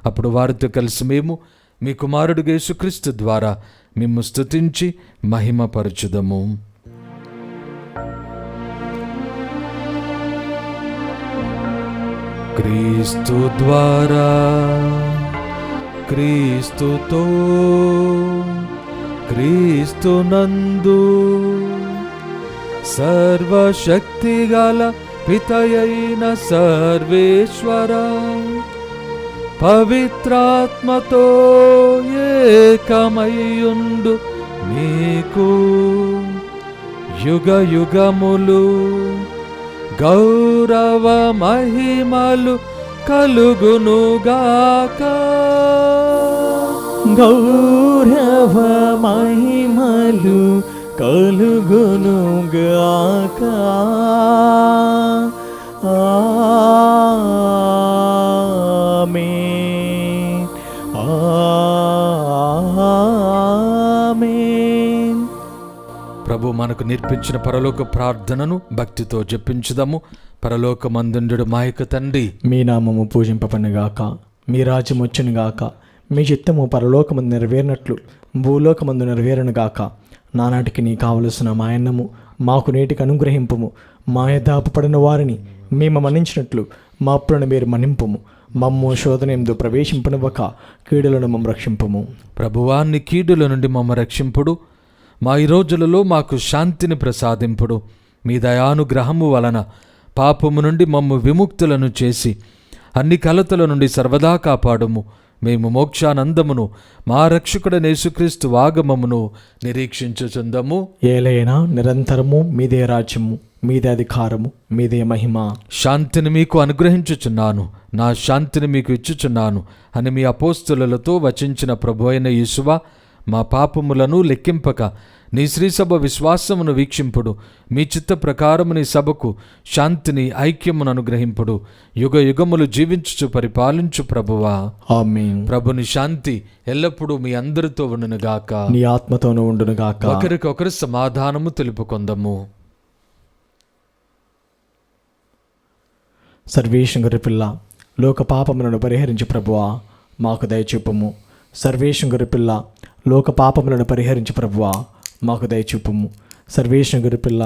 అప్పుడు వారితో కలిసి మేము మీ కుమారుడు యేసుక్రీస్తు ద్వారా మిమ్ము స్తుతించి మహిమపరచుదము. క్రీస్తు ద్వారా, క్రీస్తుతో, క్రీస్తునందు సర్వశక్తిగల పితయైన సర్వేశ్వర పవిత్రాత్మతో ఏకమయ్యుండు మీకు యుగ యుగములు గౌరవ మహిమలు కలుగునుగాక. గౌరవ మహిమలు కలుగునుగాక. ఆమేన్, ఆమేన్. ప్రభు మనకు నేర్పించిన పరలోక ప్రార్థనను భక్తితో జపించుదాము. పరలోకమందుండు మా యొక్క తండ్రి, మీ నామము పూజింపబడునుగాక, మీ రాజ్యం వచ్చునుగాక, మీ చిత్తము పరలోకమందు నెరవేరినట్లు భూలోకమందు నెరవేరునుగాక. నానాటికి నీ కావలసిన మాయన్నము మాకు నేటికి అనుగ్రహింపుము. మా యథాపడిన వారిని మేము మన్నించినట్లు మా అప్పులను మీరు మన్నింపుము. మమ్ము శోధనయందు ప్రవేశింపనివ్వక కీడులను మమ్మ రక్షింపుము. ప్రభువాన్ని కీడుల నుండి మమ్మ రక్షింపుడు. మా ఈ రోజులలో మాకు శాంతిని ప్రసాదింపుడు. మీ దయానుగ్రహము వలన పాపము నుండి మమ్ము విముక్తులను చేసి అన్ని కలతల నుండి సర్వదా కాపాడుము. మేము మోక్షానందమును మా రక్షకుడైన యేసుక్రీస్తు ఆగమమును నిరీక్షించుచుందము. ఏలైనా నిరంతరము మీదే రాజ్యము, మీదే అధికారము, మీదే మహిమ. శాంతిని మీకు అనుగ్రహించుచున్నాను, నా శాంతిని మీకు ఇచ్చుచున్నాను అని మీ అపోస్తలులతో వచించిన ప్రభు అయిన యేసువా, మా పాపములను లెక్కింపక నీ శ్రీసభ విశ్వాసమును వీక్షింపుడు. మీ చిత్త ప్రకారము నీ సభకు శాంతిని ఐక్యమును అనుగ్రహింపుడు. యుగ యుగములు జీవించుచు పరిపాలించు ప్రభువా. ఆమేన్. ప్రభుని శాంతి ఎల్లప్పుడూ మీ అందరితో ఉండునుగాక, నీ ఆత్మతోనూ ఉండునుగాక. ఒకరికొకరు సమాధానము తెలుపుకొందము. సర్వేశ్వర పిల్ల లోక పాపములను పరిహరించి ప్రభువా మాకు దయచూపుము. సర్వేశ్వర పిల్ల లోక పాపములను పరిహరించి ప్రభువా మాకు దయచూపుము. సర్వేశ్వర పిల్ల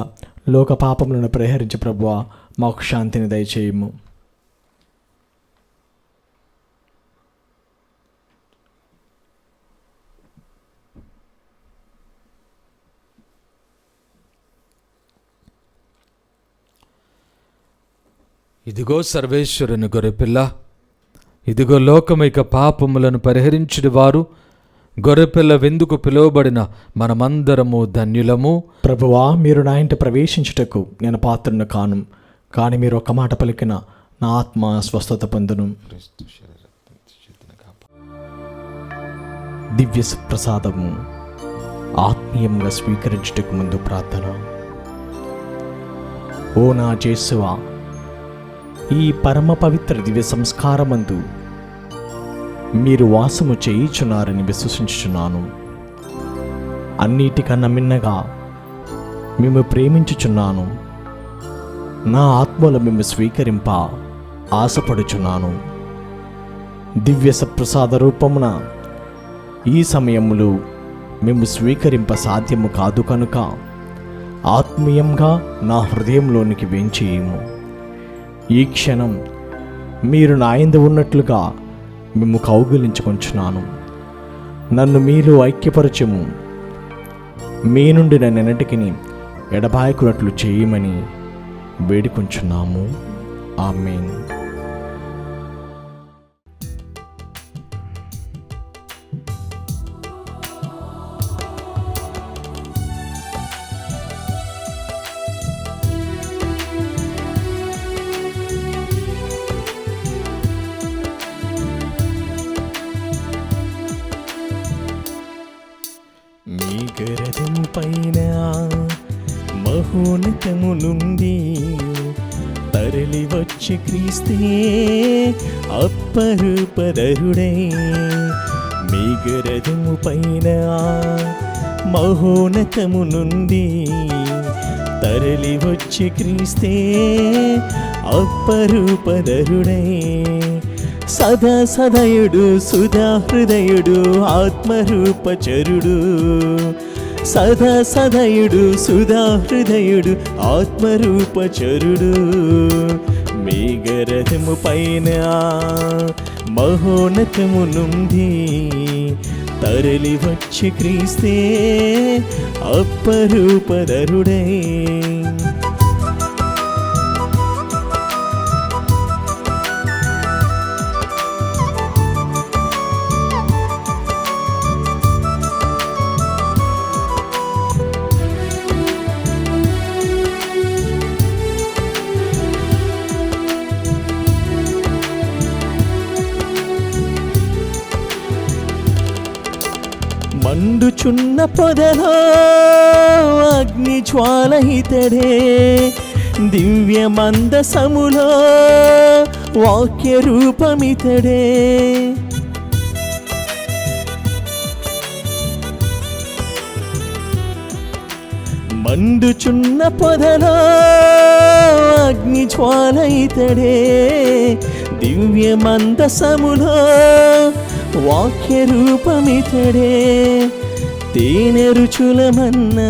లోక పాపములను పరిహరించి ప్రభువా మాకు శాంతిని దయచేయము. ఇదిగో సర్వేశ్వరుని గొర్రెపిల్ల, ఇదిగో లోకమైక పాపములను పరిహరించుడి వారు, గొర్రెపిల్ల విందుకు పిలువబడిన మనమందరము ధన్యులము. ప్రభువా, మీరు నా ఇంట ప్రవేశించుటకు నేను పాత్రను కాను, కానీ మీరు ఒక మాట పలికిన నా ఆత్మ స్వస్థత పొందును. దివ్య ప్రసాదము ఆత్మీయంగా స్వీకరించుటకు ముందు ప్రార్థన. ఓ నా యేసువా, ఈ పరమ పవిత్ర దివ్య సంస్కారమందు మీరు వాసము చేయుచున్నారని విశ్వసించుచున్నాను. అన్నిటికన్నా మిన్నగా మేము ప్రేమించుచున్నాను. నా ఆత్మలో మేము స్వీకరింప ఆశపడుచున్నాను. దివ్య సప్రసాద రూపమున ఈ సమయములో మేము స్వీకరింప సాధ్యము కాదు కనుక ఆత్మీయంగా నా హృదయంలోనికి వేంచేయము. ఈ క్షణం మీరు నా యందు ఉన్నట్లుగా మేము కౌగిలించుకొంచున్నాను. నన్ను మీలో ఐక్యపరచము. మీ నుండి నన్నెన్నటికి ఎడబాయకున్నట్లు చేయమని వేడుకొంచున్నాము. ఆమేన్. మీ గరదం పైన మహోన్నతము నుండి తరలి వచ్చి క్రీస్తే అప్పరూపధరుడై. మీ గరదము పైన మహోన్నతము నుండి తరలి వచ్చి క్రీస్తే అప్పరూపధరుడై సదా సదయుడు సుధా హృదయుడు ఆత్మరూపచరుడు సదా సదయుడు సుధా హృదయుడు ఆత్మరూపచరుడు మేఘరథము పైన మహోన్నతము నుండి తరలి వచ్చి క్రీస్తే అప్పరూపధరుడై మండుచున్న పొదలో అగ్ని జ్వాల ఇతడే దివ్య మందసములో వాక్య రూపమితడే మండుచున్న పొదలో అగ్ని జ్వాల ఇతడే దివ్య మందసములో వాక్య రూపమితడే తేనె రుచులమన్నా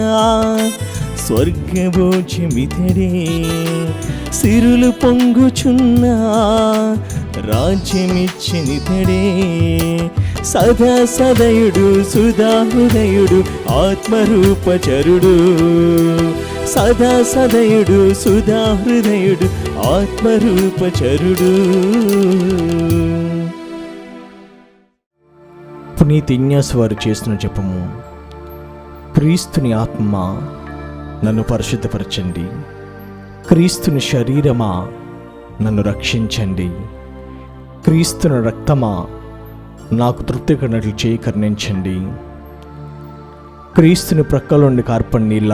స్వర్గభోజ్యమితడే సిరులు పొంగుచున్న రాజ్యమిచ్చినితడే సదా సదయుడు సుధా హృదయుడు ఆత్మరూపచరుడు సదా సదయుడు సుధా హృదయుడు ఆత్మరూపచరుడు. పునీత్ ఇగ్నాస్ వారు చేసిన జపము. క్రీస్తుని ఆత్మ నన్ను పరిశుద్ధపరచండి, క్రీస్తుని శరీరమా నన్ను రక్షించండి, క్రీస్తుని రక్తమా నాకు తృప్తి కలిగినట్లు చేయి కరుణించండి, క్రీస్తుని ప్రక్కలోని కార్పణ నీళ్ళ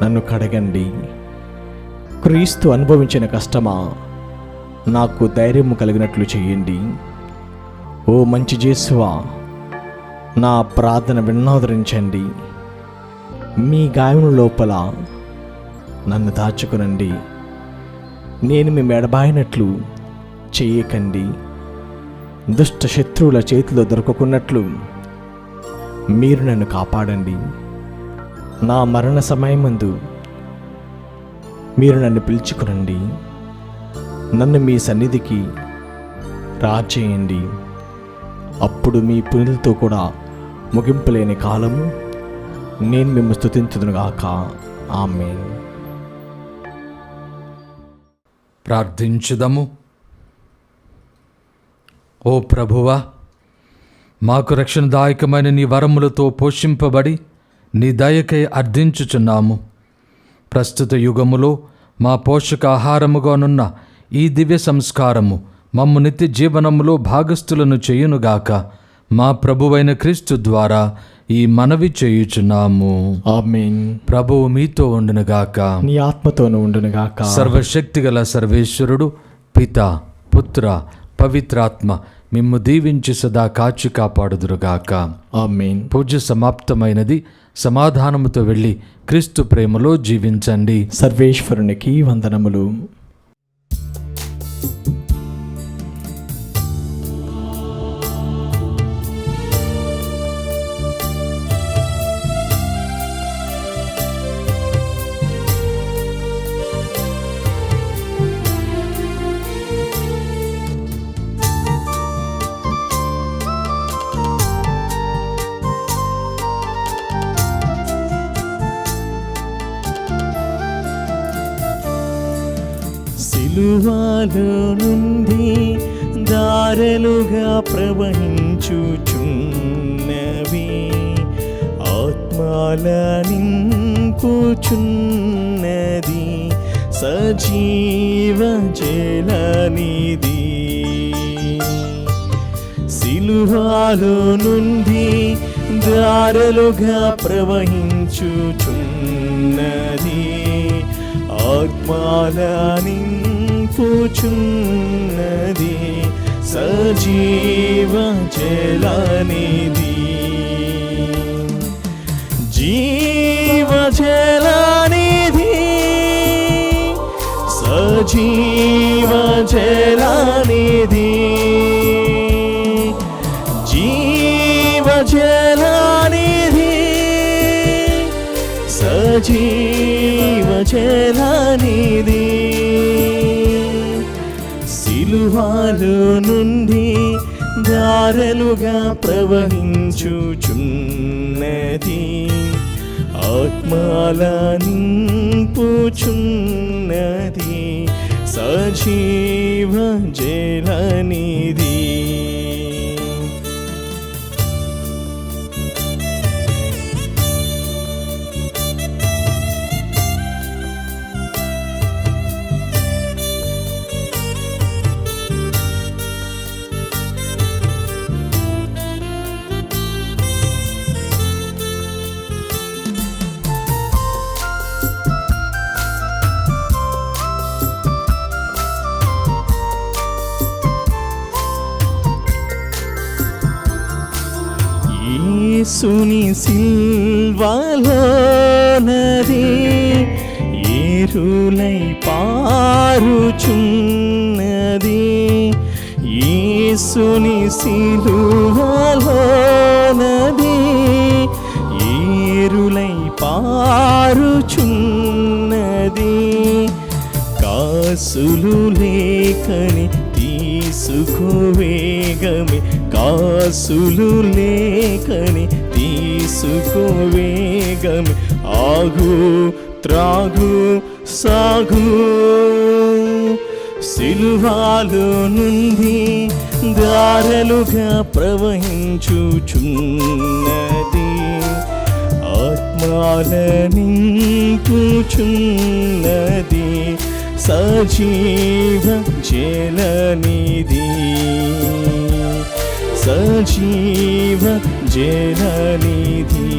నన్ను కడగండి, క్రీస్తు అనుభవించిన కష్టమా నాకు ధైర్యము కలిగినట్లు చేయండి. ఓ మంచి యేసువా, నా ప్రార్థన విన్నాదరించండి, మీ గాయం లోపల నన్ను దాచుకునండి, నేను మీ మెడబాయినట్లు చేయకండి, దుష్ట శత్రువుల చేతిలో దొరకకున్నట్లు మీరు నన్ను కాపాడండి, నా మరణ సమయమందు మీరు నన్ను పిలుచుకునండి, నన్ను మీ సన్నిధికి రాచేయండి. అప్పుడు మీ పుణ్యులతో కూడా ముగింపులేని కాలము నేను మిమ్మల్ని స్తుతించుదునుగాక. ఆమేన్. ప్రార్థించుదము. ఓ ప్రభువా, మాకు రక్షణదాయకమైన నీ వరములతో పోషింపబడి నీ దయకై అర్థించుచున్నాము. ప్రస్తుత యుగములో మా పోషకాహారముగానున్న ఈ దివ్య సంస్కారము మమ్ము నిత్య జీవనములో భాగస్థులను చేయునుగాక. మా ప్రభువైన క్రీస్తు ద్వారా ఈ మనవి చేయుచున్నాము. ఆమేన్. ప్రభువు మీతో ఉండునుగాక, నీ ఆత్మతోనూ ఉండునుగాక. సర్వశక్తిగల సర్వేశ్వరుడు పిత పుత్ర పవిత్రాత్మ మిమ్ము దీవించి సదా కాచి కాపాడుదురుగాక. ఆమేన్. పూజ సమాప్తమైనది. సమాధానముతో వెళ్ళి క్రీస్తు ప్రేమలో జీవించండి. సర్వేశ్వరునికి వందనములు. సిలువలో నుండి దారలుగా ప్రవహించుచున్నవి, ఆత్మల నింపుచున్నది సజీవ జలనిధి. సిలువలో నుండి దారలుగా ప్రవహించుచున్నది, ఆత్మల నింపుచున్నది సజీవ జలనిధి. జీవ జలనిధి సజీవ జలనిధి జీవ జలనిధి సజీవ జలనిధి సిలువలో నుండి ధారలుగా ప్రవహించుచున్నది ఆత్మల నింపుచున్నది సజీవ జలనిధి యేసుని సిల్వలో నది ఏరులై పారుచున్నది యేసుని సిలువలో నది ఏరులై పారుచున్నది కాసులు లేకని తీసుకోవేగమే కాసులు లేకని తీసుకోవేగమే ఆగు త్రాగు సాగు సిలువలో నుండి దారలుగా ప్రవహించుచున్నది ఆత్మల నింపుచున్నది సజీవ జలనిధి సజీవ జలనిధి